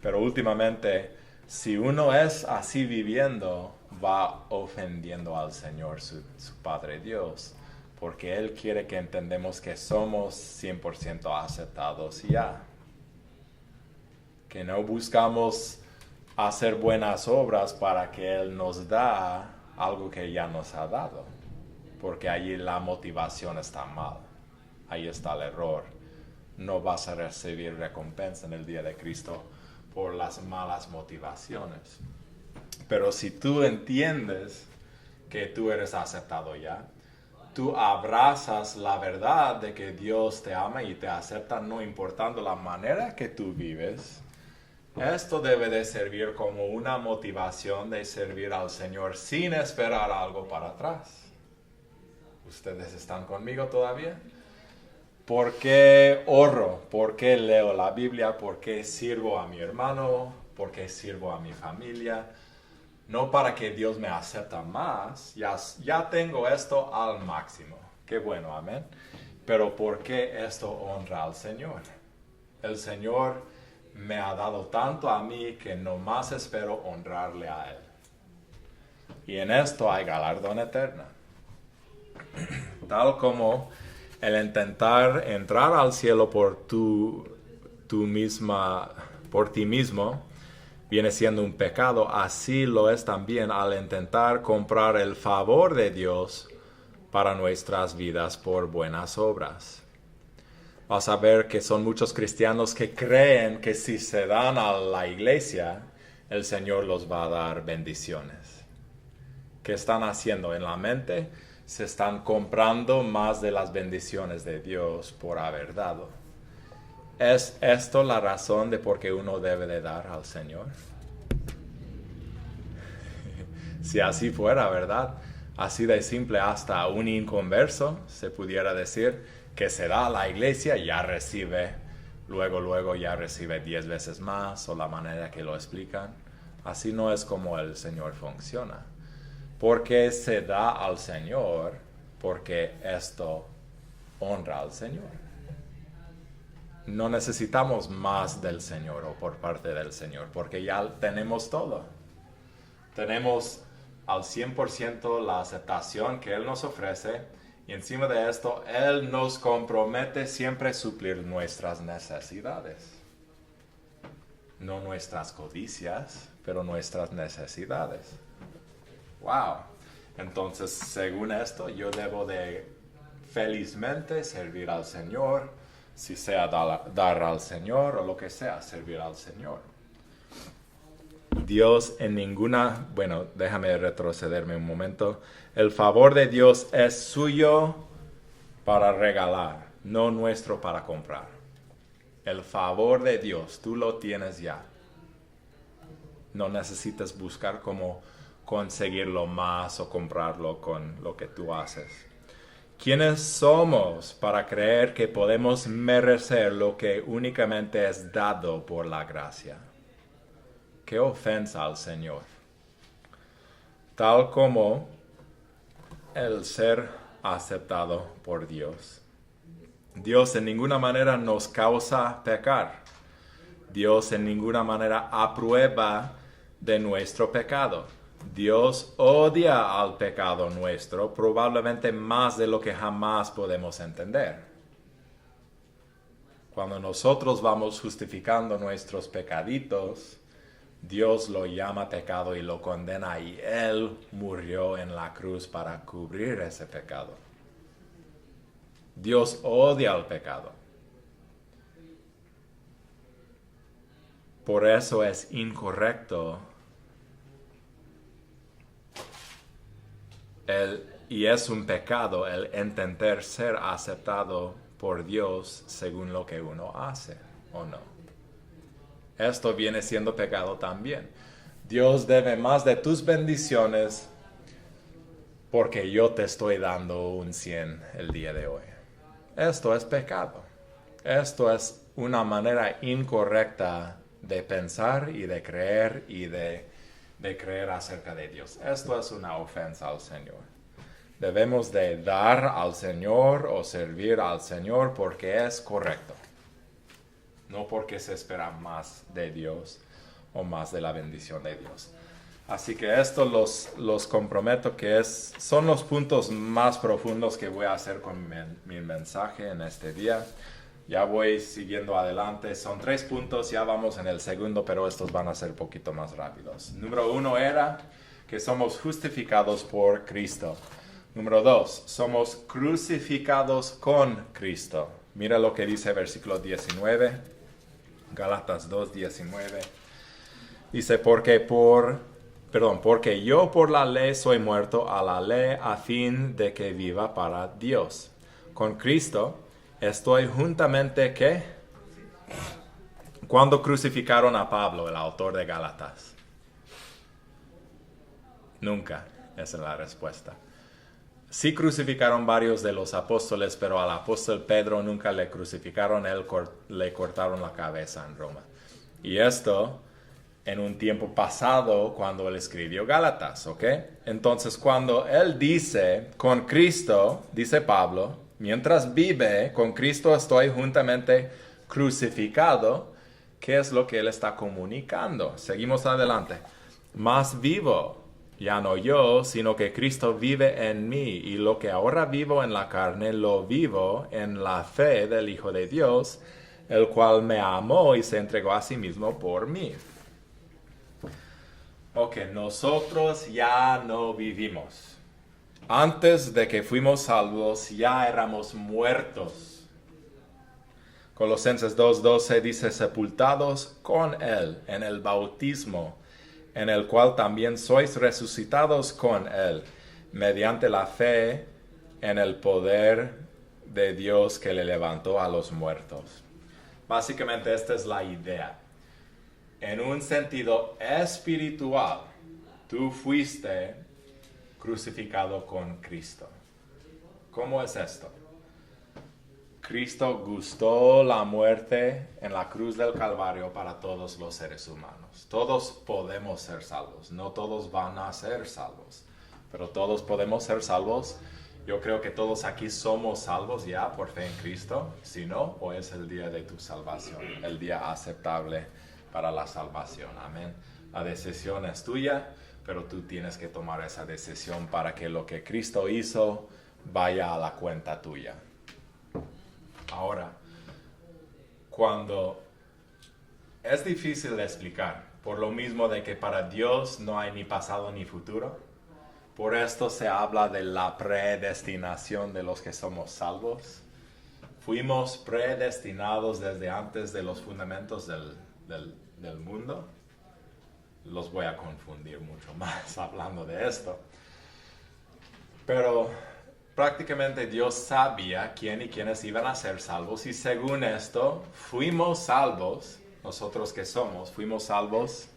Pero últimamente, si uno es así viviendo, va ofendiendo al Señor, su Padre Dios, porque Él quiere que entendamos que somos 100% aceptados ya. Que no buscamos hacer buenas obras para que Él nos da algo que ya nos ha dado, porque allí la motivación está mal, ahí está el error. No vas a recibir recompensa en el día de Cristo por las malas motivaciones. Pero si tú entiendes que tú eres aceptado ya, tú abrazas la verdad de que Dios te ama y te acepta no importando la manera que tú vives. Esto debe de servir como una motivación de servir al Señor sin esperar algo para atrás. ¿Ustedes están conmigo todavía? ¿Por qué oro? ¿Por qué leo la Biblia? ¿Por qué sirvo a mi hermano? ¿Por qué sirvo a mi familia? No para que Dios me acepte más. Ya tengo esto al máximo. Qué bueno, amén. Pero ¿por qué esto honra al Señor? El Señor me ha dado tanto a mí que nomás espero honrarle a Él. Y en esto hay galardón eterno. Tal como el intentar entrar al cielo por ti mismo viene siendo un pecado, así lo es también al intentar comprar el favor de Dios para nuestras vidas por buenas obras. Vas a ver que son muchos cristianos que creen que si se dan a la iglesia, el Señor los va a dar bendiciones. ¿Qué están haciendo en la mente? Se están comprando más de las bendiciones de Dios por haber dado. ¿Es esto la razón de por qué uno debe de dar al Señor? Si así fuera, ¿verdad? Así de simple, hasta un inconverso se pudiera decir que se da a la iglesia y ya recibe, luego ya recibe 10 veces más, o la manera que lo explican. Así no es como el Señor funciona. Porque se da al Señor, porque esto honra al Señor. No necesitamos más del Señor o por parte del Señor, porque ya tenemos todo. Tenemos al 100% la aceptación que Él nos ofrece, y Y encima de esto, Él nos compromete siempre a suplir nuestras necesidades. No nuestras codicias, pero nuestras necesidades. ¡Wow! Entonces, según esto, yo debo de felizmente servir al Señor, si sea dar al Señor o lo que sea, servir al Señor. Dios en ninguna... Bueno, déjame retrocederme un momento. El favor de Dios es suyo para regalar, no nuestro para comprar. El favor de Dios, tú lo tienes ya. No necesitas buscar cómo conseguirlo más o comprarlo con lo que tú haces. ¿Quiénes somos para creer que podemos merecer lo que únicamente es dado por la gracia? ¡Qué ofensa al Señor! Tal como el ser aceptado por Dios. Dios en ninguna manera nos causa pecar. Dios en ninguna manera aprueba de nuestro pecado. Dios odia al pecado nuestro, probablemente más de lo que jamás podemos entender. Cuando nosotros vamos justificando nuestros pecaditos, Dios lo llama pecado y lo condena, y Él murió en la cruz para cubrir ese pecado. Dios odia al pecado. Por eso es incorrecto y es un pecado el intentar ser aceptado por Dios según lo que uno hace, ¿o no? Esto viene siendo pecado también. Dios debe más de tus bendiciones porque yo te estoy dando un 100 el día de hoy. Esto es pecado. Esto es una manera incorrecta de pensar y de creer acerca de Dios. Esto es una ofensa al Señor. Debemos de dar al Señor o servir al Señor porque es correcto. No porque se espera más de Dios o más de la bendición de Dios. Así que esto los comprometo que son los puntos más profundos que voy a hacer con mi mensaje en este día. Ya voy siguiendo adelante. Son 3 puntos, ya vamos en el segundo, pero estos van a ser un poquito más rápidos. Número 1 era que somos justificados por Cristo. Número 2, somos crucificados con Cristo. Mira lo que dice versículo 19, Gálatas 2:19. Dice, porque yo por la ley soy muerto a la ley a fin de que viva para Dios. Con Cristo estoy juntamente, ¿qué? ¿Cuándo crucificaron a Pablo, el autor de Gálatas? Nunca, esa es la respuesta. Sí crucificaron varios de los apóstoles, pero al apóstol Pedro nunca le crucificaron, le cortaron la cabeza en Roma. Y esto en un tiempo pasado cuando él escribió Gálatas, ¿ok? Entonces cuando él dice, con Cristo, dice Pablo, mientras vive, con Cristo estoy juntamente crucificado, ¿qué es lo que él está comunicando? Seguimos adelante. Más vivo, ya no yo, sino que Cristo vive en mí, y lo que ahora vivo en la carne, lo vivo en la fe del Hijo de Dios, el cual me amó y se entregó a sí mismo por mí. Ok, nosotros ya no vivimos. Antes de que fuimos salvos, ya éramos muertos. Colosenses 2:12 dice, sepultados con Él en el bautismo, en el cual también sois resucitados con Él, mediante la fe en el poder de Dios que le levantó a los muertos. Básicamente esta es la idea. En un sentido espiritual, tú fuiste crucificado con Cristo. ¿Cómo es esto? Cristo gustó la muerte en la cruz del Calvario para todos los seres humanos. Todos podemos ser salvos. No todos van a ser salvos, pero todos podemos ser salvos. Yo creo que todos aquí somos salvos ya por fe en Cristo. Si no, hoy es el día de tu salvación, el día aceptable para la salvación. Amén. La decisión es tuya, pero tú tienes que tomar esa decisión para que lo que Cristo hizo vaya a la cuenta tuya. Ahora, cuando es difícil de explicar, por lo mismo de que para Dios no hay ni pasado ni futuro, por esto se habla de la predestinación de los que somos salvos. Fuimos predestinados desde antes de los fundamentos del mundo. Los voy a confundir mucho más hablando de esto. Pero prácticamente Dios sabía quién y quiénes iban a ser salvos, y según esto fuimos salvos, nosotros que somos, fuimos salvos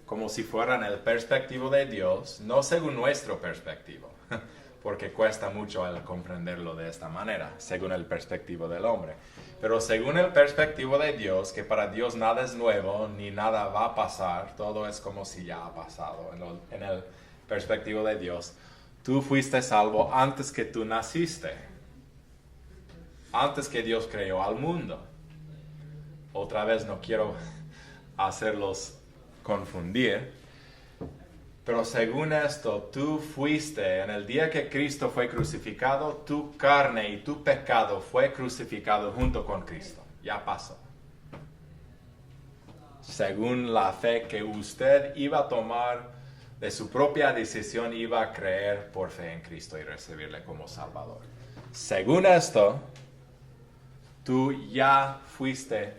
como si fueran el perspectivo de Dios, no según nuestro perspectivo, porque cuesta mucho el comprenderlo de esta manera, según el perspectivo del hombre. Pero según el perspectivo de Dios, que para Dios nada es nuevo, ni nada va a pasar, todo es como si ya ha pasado. En el perspectivo de Dios, tú fuiste salvo antes que tú naciste, antes que Dios creó al mundo. Otra vez no quiero hacerlos confundir, pero según esto, tú fuiste, en el día que Cristo fue crucificado, tu carne y tu pecado fue crucificado junto con Cristo. Ya pasó. Según la fe que usted iba a tomar de su propia decisión, iba a creer por fe en Cristo y recibirle como Salvador. Según esto, tú ya fuiste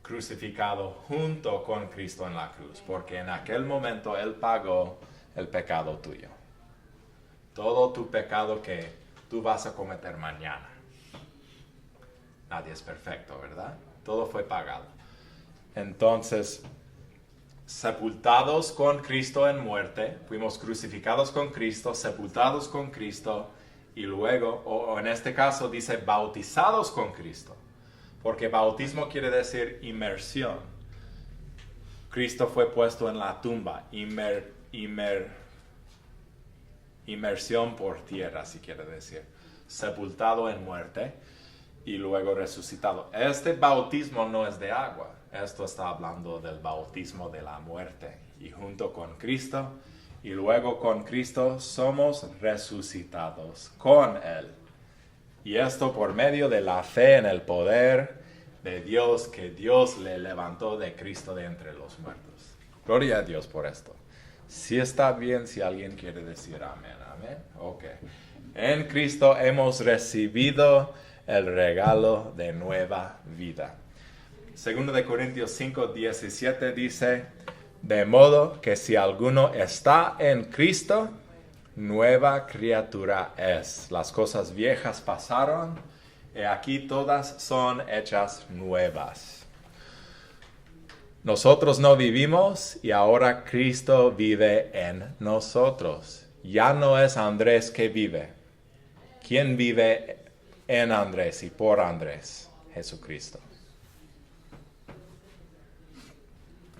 crucificado junto con Cristo en la cruz, porque en aquel momento Él pagó el pecado tuyo. Todo tu pecado que tú vas a cometer mañana. Nadie es perfecto, ¿verdad? Todo fue pagado. Entonces, sepultados con Cristo en muerte, fuimos crucificados con Cristo, sepultados con Cristo, y luego, o en este caso dice bautizados con Cristo. Porque bautismo quiere decir inmersión. Cristo fue puesto en la tumba. Inmersión por tierra, si quiere decir. Sepultado en muerte y luego resucitado. Este bautismo no es de agua. Esto está hablando del bautismo de la muerte. Y junto con Cristo, y luego con Cristo, somos resucitados con Él. Y esto por medio de la fe en el poder de Dios, que Dios le levantó de Cristo de entre los muertos. Gloria a Dios por esto. Si está bien, si alguien quiere decir amén, amén. Ok. En Cristo hemos recibido el regalo de nueva vida. Segundo de Corintios 5:17 dice, de modo que si alguno está en Cristo, nueva criatura es. Las cosas viejas pasaron, y aquí todas son hechas nuevas. Nosotros no vivimos y ahora Cristo vive en nosotros. Ya no es Andrés que vive. ¿Quién vive en Andrés y por Andrés? Jesucristo.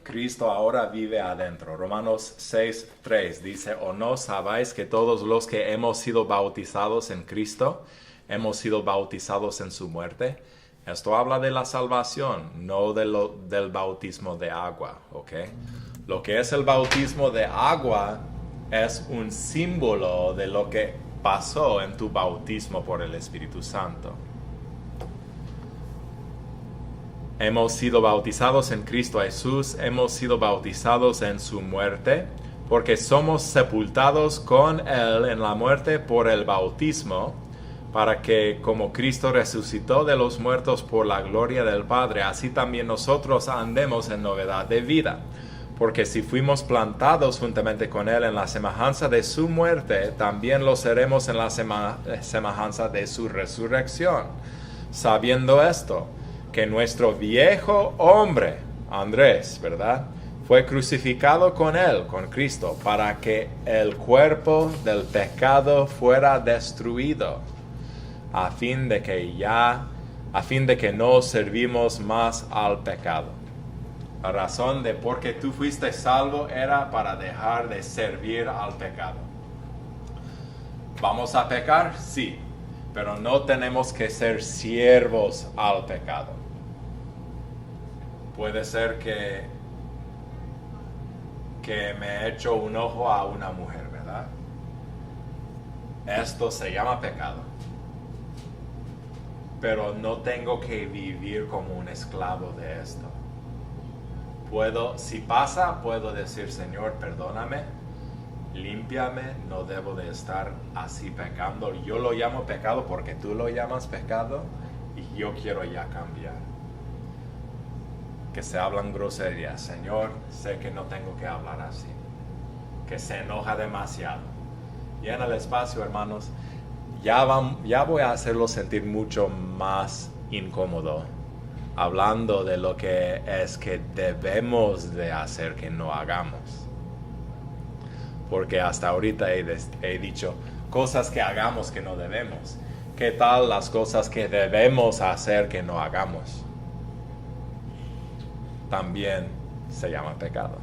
Cristo ahora vive adentro. Romanos 6:3 dice, ¿o no sabéis que todos los que hemos sido bautizados en Cristo, hemos sido bautizados en su muerte? Esto habla de la salvación, no del bautismo de agua, ¿ok? Lo que es el bautismo de agua es un símbolo de lo que pasó en tu bautismo por el Espíritu Santo. Hemos sido bautizados en Cristo Jesús, hemos sido bautizados en su muerte, porque somos sepultados con Él en la muerte por el bautismo, para que como Cristo resucitó de los muertos por la gloria del Padre, así también nosotros andemos en novedad de vida. Porque si fuimos plantados juntamente con Él en la semejanza de su muerte, también lo seremos en la semejanza de su resurrección. Sabiendo esto, que nuestro viejo hombre, Andrés, ¿verdad?, fue crucificado con Él, con Cristo, para que el cuerpo del pecado fuera destruido, a fin de que no servimos más al pecado. La razón de por qué tú fuiste salvo era para dejar de servir al pecado. ¿Vamos a pecar? Sí, pero no tenemos que ser siervos al pecado. Puede ser que me echo un ojo a una mujer, ¿verdad? Esto se llama pecado. Pero no tengo que vivir como un esclavo de esto. Si pasa, puedo decir, Señor, perdóname, límpiame, no debo de estar así pecando. Yo lo llamo pecado porque tú lo llamas pecado y yo quiero ya cambiar. Que se hablan groserías, Señor, sé que no tengo que hablar así. Que se enoja demasiado. Llena el espacio, hermanos. Ya voy a hacerlo sentir mucho más incómodo, hablando de lo que es que debemos de hacer que no hagamos. Porque hasta ahorita he dicho cosas que hagamos que no debemos. ¿Qué tal las cosas que debemos hacer que no hagamos? También se llama pecado.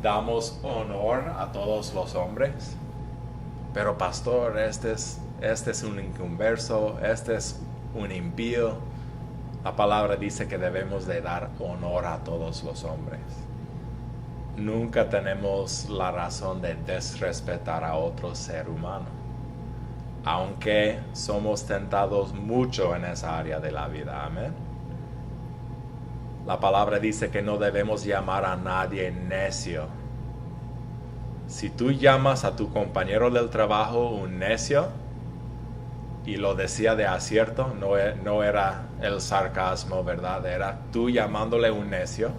Damos honor a todos los hombres, pero pastor, este es un inconverso, este es un impío. La palabra dice que debemos de dar honor a todos los hombres. Nunca tenemos la razón de desrespetar a otro ser humano, aunque somos tentados mucho en esa área de la vida. Amén. La palabra dice que no debemos llamar a nadie necio. Si tú llamas a tu compañero del trabajo un necio, y lo decía de acierto, no era el sarcasmo, ¿verdad? Era tú llamándole un necio,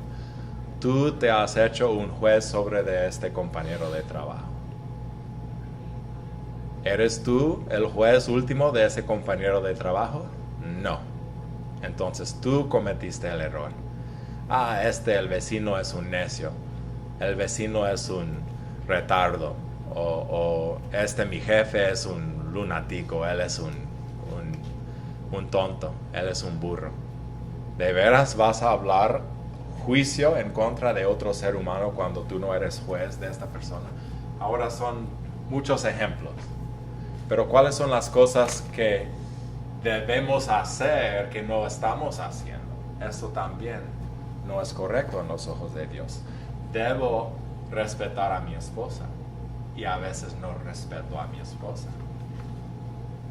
tú te has hecho un juez sobre de este compañero de trabajo. ¿Eres tú el juez último de ese compañero de trabajo? No. Entonces tú cometiste el error. El vecino es un necio. El vecino es un retardo. O mi jefe es un lunático. Él es un tonto. Él es un burro. ¿De veras vas a hablar juicio en contra de otro ser humano cuando tú no eres juez de esta persona? Ahora son muchos ejemplos. Pero ¿cuáles son las cosas que debemos hacer que no estamos haciendo? Eso también no es correcto en los ojos de Dios. Debo respetar a mi esposa y a veces no respeto a mi esposa.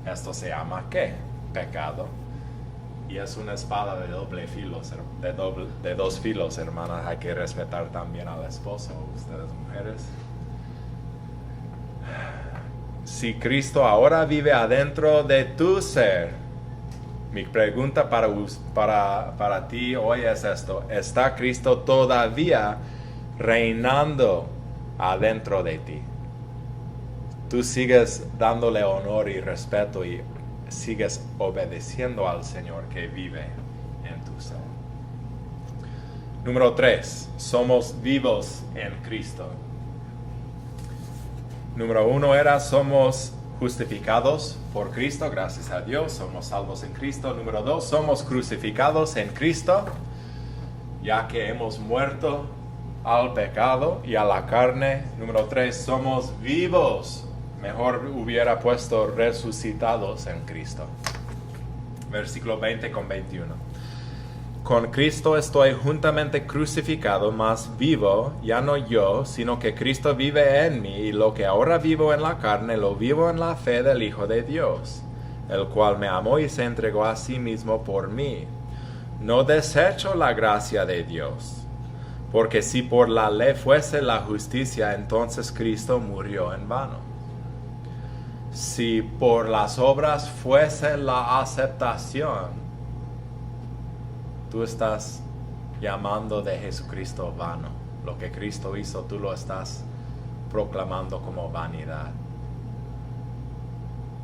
Esto se llama ¿qué? Pecado. Y es una espada de doble filo, de dos filos, hermanas. Hay que respetar también al esposo, ustedes mujeres. Si Cristo ahora vive adentro de tu ser, mi pregunta para ti hoy es esto: ¿está Cristo todavía reinando adentro de ti? Tú sigues dándole honor y respeto y sigues obedeciendo al Señor que vive en tu ser. Número 3, somos vivos en Cristo. Número 1 era somos justificados por Cristo, gracias a Dios, somos salvos en Cristo. Número 2, somos crucificados en Cristo, ya que hemos muerto al pecado y a la carne. Número 3, somos vivos. Mejor hubiera puesto resucitados en Cristo. Versículo 20 con 21. Con Cristo estoy juntamente crucificado, mas vivo, ya no yo, sino que Cristo vive en mí, y lo que ahora vivo en la carne, lo vivo en la fe del Hijo de Dios, el cual me amó y se entregó a sí mismo por mí. No desecho la gracia de Dios, porque si por la ley fuese la justicia, entonces Cristo murió en vano. Si por las obras fuese la aceptación, tú estás llamando de Jesucristo vano. Lo que Cristo hizo, tú lo estás proclamando como vanidad.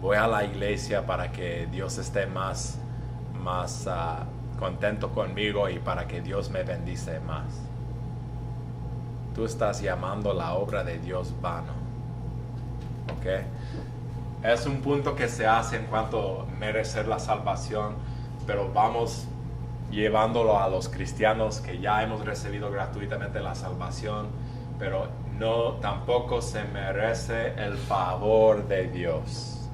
Voy a la iglesia para que Dios esté más contento conmigo y para que Dios me bendice más. Tú estás llamando la obra de Dios vano. ¿Ok? Es un punto que se hace en cuanto a merecer la salvación, pero vamos llevándolo a los cristianos que ya hemos recibido gratuitamente la salvación, pero tampoco se merece el favor de Dios.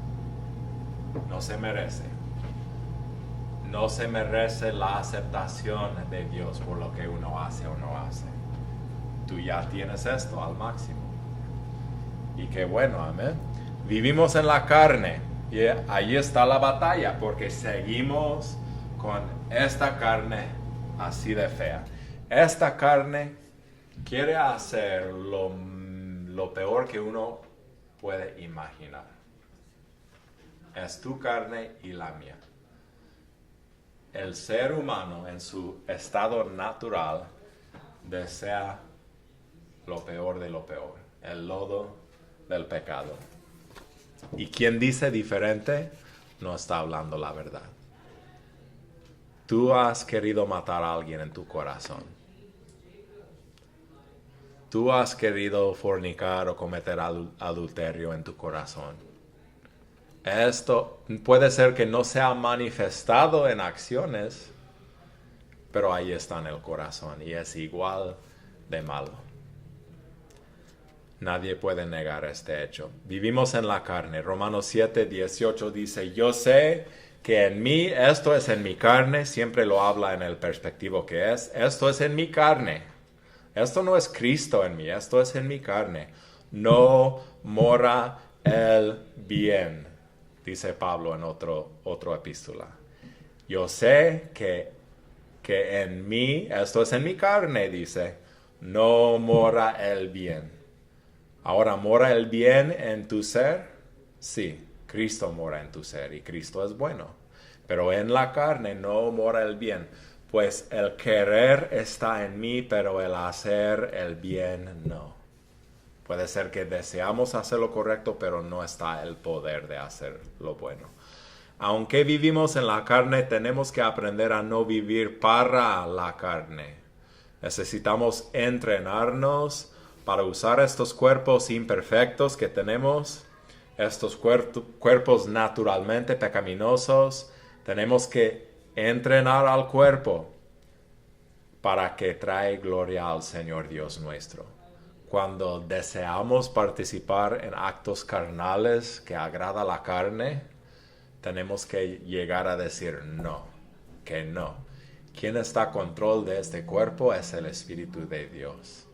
No se merece. No se merece la aceptación de Dios por lo que uno hace o no hace. Tú ya tienes esto al máximo. Y qué bueno, amén. Vivimos en la carne y ahí está la batalla porque seguimos con esta carne así de fea. Esta carne quiere hacer lo peor que uno puede imaginar. Es tu carne y la mía. El ser humano en su estado natural desea lo peor de lo peor, el lodo del pecado. Y quien dice diferente no está hablando la verdad. Tú has querido matar a alguien en tu corazón. Tú has querido fornicar o cometer adulterio en tu corazón. Esto puede ser que no se ha manifestado en acciones, pero ahí está en el corazón y es igual de malo. Nadie puede negar este hecho. Vivimos en la carne. Romanos 7:18 dice, yo sé que en mí, esto es en mi carne, siempre lo habla en el perspectivo que es, esto es en mi carne. Esto no es Cristo en mí, esto es en mi carne. No mora el bien, dice Pablo en otra epístola. Yo sé que en mí, esto es en mi carne, dice, no mora el bien. Ahora, ¿mora el bien en tu ser? Sí, Cristo mora en tu ser y Cristo es bueno. Pero en la carne no mora el bien, pues el querer está en mí, pero el hacer el bien no. Puede ser que deseamos hacer lo correcto, pero no está el poder de hacer lo bueno. Aunque vivimos en la carne, tenemos que aprender a no vivir para la carne. Necesitamos entrenarnos para usar estos cuerpos imperfectos que tenemos, estos cuerpos naturalmente pecaminosos. Tenemos que entrenar al cuerpo para que trae gloria al Señor Dios nuestro. Cuando deseamos participar en actos carnales que agrada la carne, tenemos que llegar a decir no, que no. Quien está a control de este cuerpo es el Espíritu de Dios.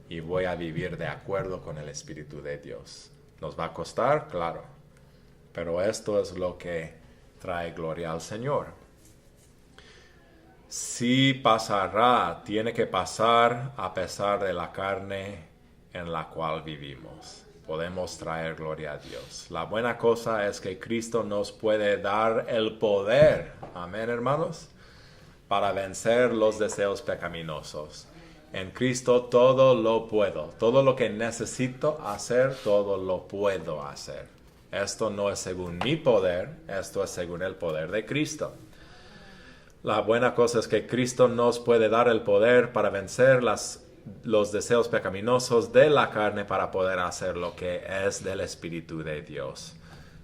Y voy a vivir de acuerdo con el Espíritu de Dios. ¿Nos va a costar? Claro. Pero esto es lo que trae gloria al Señor. Sí pasará, tiene que pasar a pesar de la carne en la cual vivimos. Podemos traer gloria a Dios. La buena cosa es que Cristo nos puede dar el poder, amén, hermanos, para vencer los deseos pecaminosos. En Cristo todo lo puedo. Todo lo que necesito hacer, todo lo puedo hacer. Esto no es según mi poder, esto es según el poder de Cristo. La buena cosa es que Cristo nos puede dar el poder para vencer los deseos pecaminosos de la carne para poder hacer lo que es del Espíritu de Dios.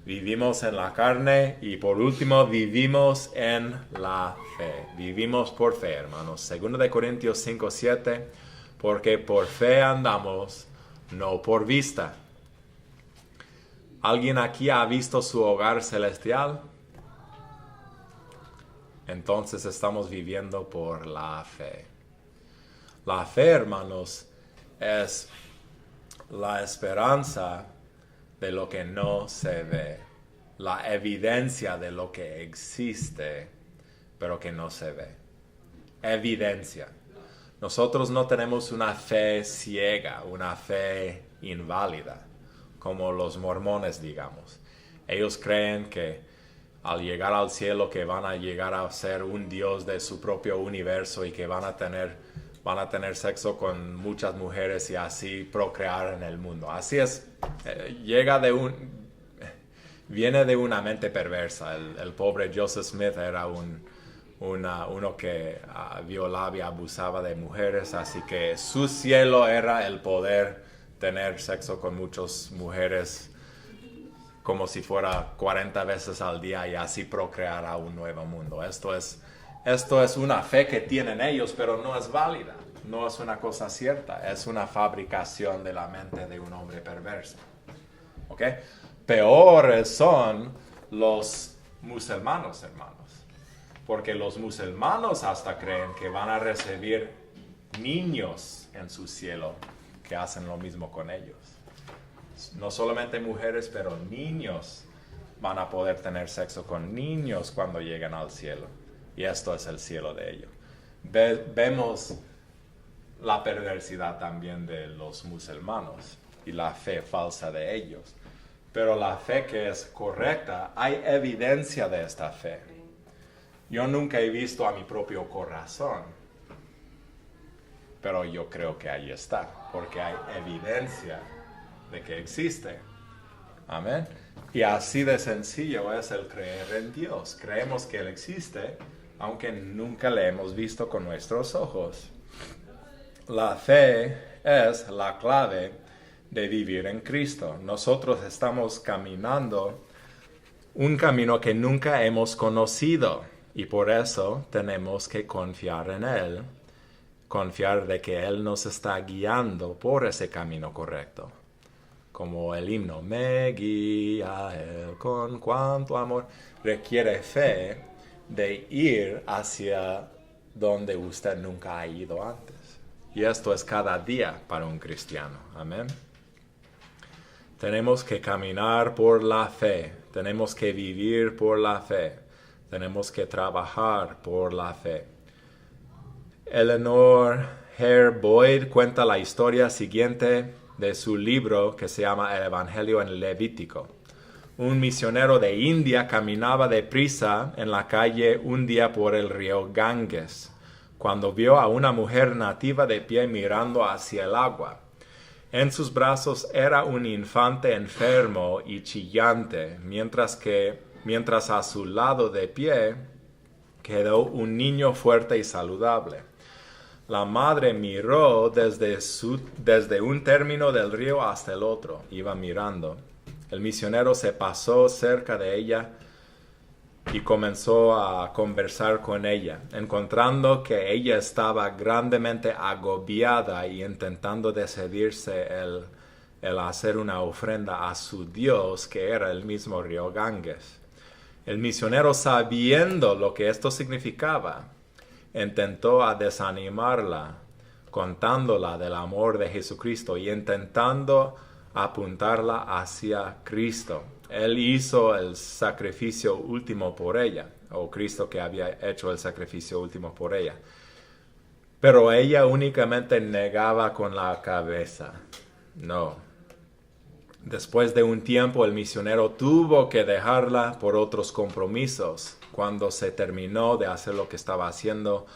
Vivimos en la carne y por último vivimos en la fe. Vivimos por fe, hermanos. 2 Corintios 5:7, porque por fe andamos, no por vista. ¿Alguien aquí ha visto su hogar celestial? Entonces estamos viviendo por la fe. La fe, hermanos, es la esperanza de lo que no se ve, la evidencia de lo que existe, pero que no se ve. Evidencia. Nosotros no tenemos una fe ciega, una fe inválida, como los mormones, digamos. Ellos creen que al llegar al cielo que van a llegar a ser un Dios de su propio universo y que van a tener sexo con muchas mujeres y así procrear en el mundo. Así es, viene de una mente perversa. El pobre Joseph Smith era uno que violaba y abusaba de mujeres, así que su cielo era el poder tener sexo con muchas mujeres como si fuera 40 veces al día y así procrear a un nuevo mundo. Esto es una fe que tienen ellos, pero no es válida. No es una cosa cierta. Es una fabricación de la mente de un hombre perverso. ¿Ok? Peores son los musulmanes, hermanos. Porque los musulmanes hasta creen que van a recibir niños en su cielo que hacen lo mismo con ellos. No solamente mujeres, pero niños van a poder tener sexo con niños cuando lleguen al cielo. Y esto es el cielo de ellos. Vemos la perversidad también de los musulmanes y la fe falsa de ellos. Pero la fe que es correcta, hay evidencia de esta fe. Yo nunca he visto a mi propio corazón, pero yo creo que ahí está, porque hay evidencia de que existe. Amén. Y así de sencillo es el creer en Dios. Creemos que Él existe, aunque nunca le hemos visto con nuestros ojos. La fe es la clave de vivir en Cristo. Nosotros estamos caminando un camino que nunca hemos conocido y por eso tenemos que confiar en Él, confiar de que Él nos está guiando por ese camino correcto. Como el himno, me guía Él con cuánto amor, requiere fe de ir hacia donde usted nunca ha ido antes. Y esto es cada día para un cristiano. Amén. Tenemos que caminar por la fe. Tenemos que vivir por la fe. Tenemos que trabajar por la fe. Eleanor Hare Boyd cuenta la historia siguiente de su libro que se llama El Evangelio en Levítico. Un misionero de India caminaba deprisa en la calle un día por el río Ganges, cuando vio a una mujer nativa de pie mirando hacia el agua. En sus brazos era un infante enfermo y chillante, mientras a su lado de pie quedó un niño fuerte y saludable. La madre miró desde un término del río hasta el otro. Iba mirando. El misionero se pasó cerca de ella y comenzó a conversar con ella, encontrando que ella estaba grandemente agobiada y intentando decidirse el hacer una ofrenda a su Dios, que era el mismo río Ganges. El misionero, sabiendo lo que esto significaba, intentó a desanimarla, contándola del amor de Jesucristo y intentando apuntarla hacia Cristo. Él hizo el sacrificio último por ella, o Cristo que había hecho el sacrificio último por ella. Pero ella únicamente negaba con la cabeza. No. Después de un tiempo, el misionero tuvo que dejarla por otros compromisos. Cuando se terminó de hacer lo que estaba haciendo,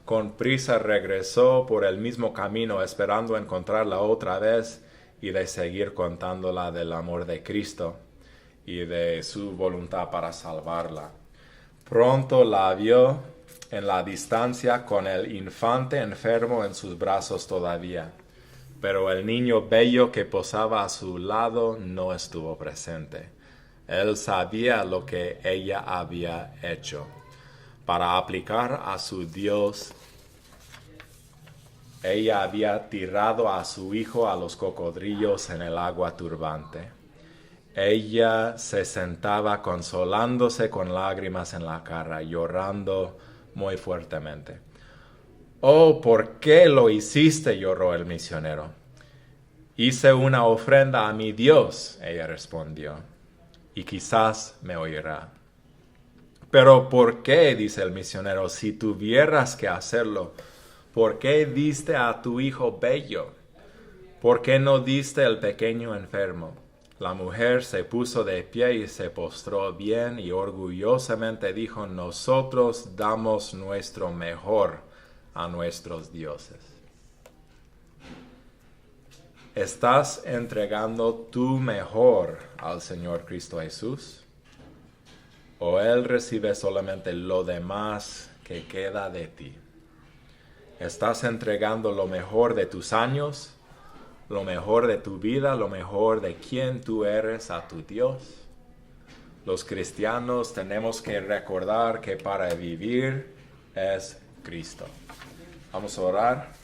con prisa regresó por el mismo camino, esperando encontrarla otra vez y de seguir contándola del amor de Cristo y de su voluntad para salvarla. Pronto la vio en la distancia con el infante enfermo en sus brazos todavía, pero el niño bello que posaba a su lado no estuvo presente. Él sabía lo que ella había hecho. Para aplicar a su Dios, ella había tirado a su hijo a los cocodrilos en el agua turbante. Ella se sentaba consolándose con lágrimas en la cara, llorando muy fuertemente. «Oh, ¿por qué lo hiciste?», lloró el misionero. «Hice una ofrenda a mi Dios», ella respondió, «y quizás me oirá». «¿Pero por qué?», dice el misionero, «si tuvieras que hacerlo, ¿por qué diste a tu hijo bello? ¿Por qué no diste el pequeño enfermo?». La mujer se puso de pie y se postró bien y orgullosamente dijo: «Nosotros damos nuestro mejor a nuestros dioses». ¿Estás entregando tu mejor al Señor Cristo Jesús? ¿O Él recibe solamente lo demás que queda de ti? ¿Estás entregando lo mejor de tus años, lo mejor de tu vida, lo mejor de quién tú eres a tu Dios? Los cristianos tenemos que recordar que para vivir es Cristo. Vamos a orar.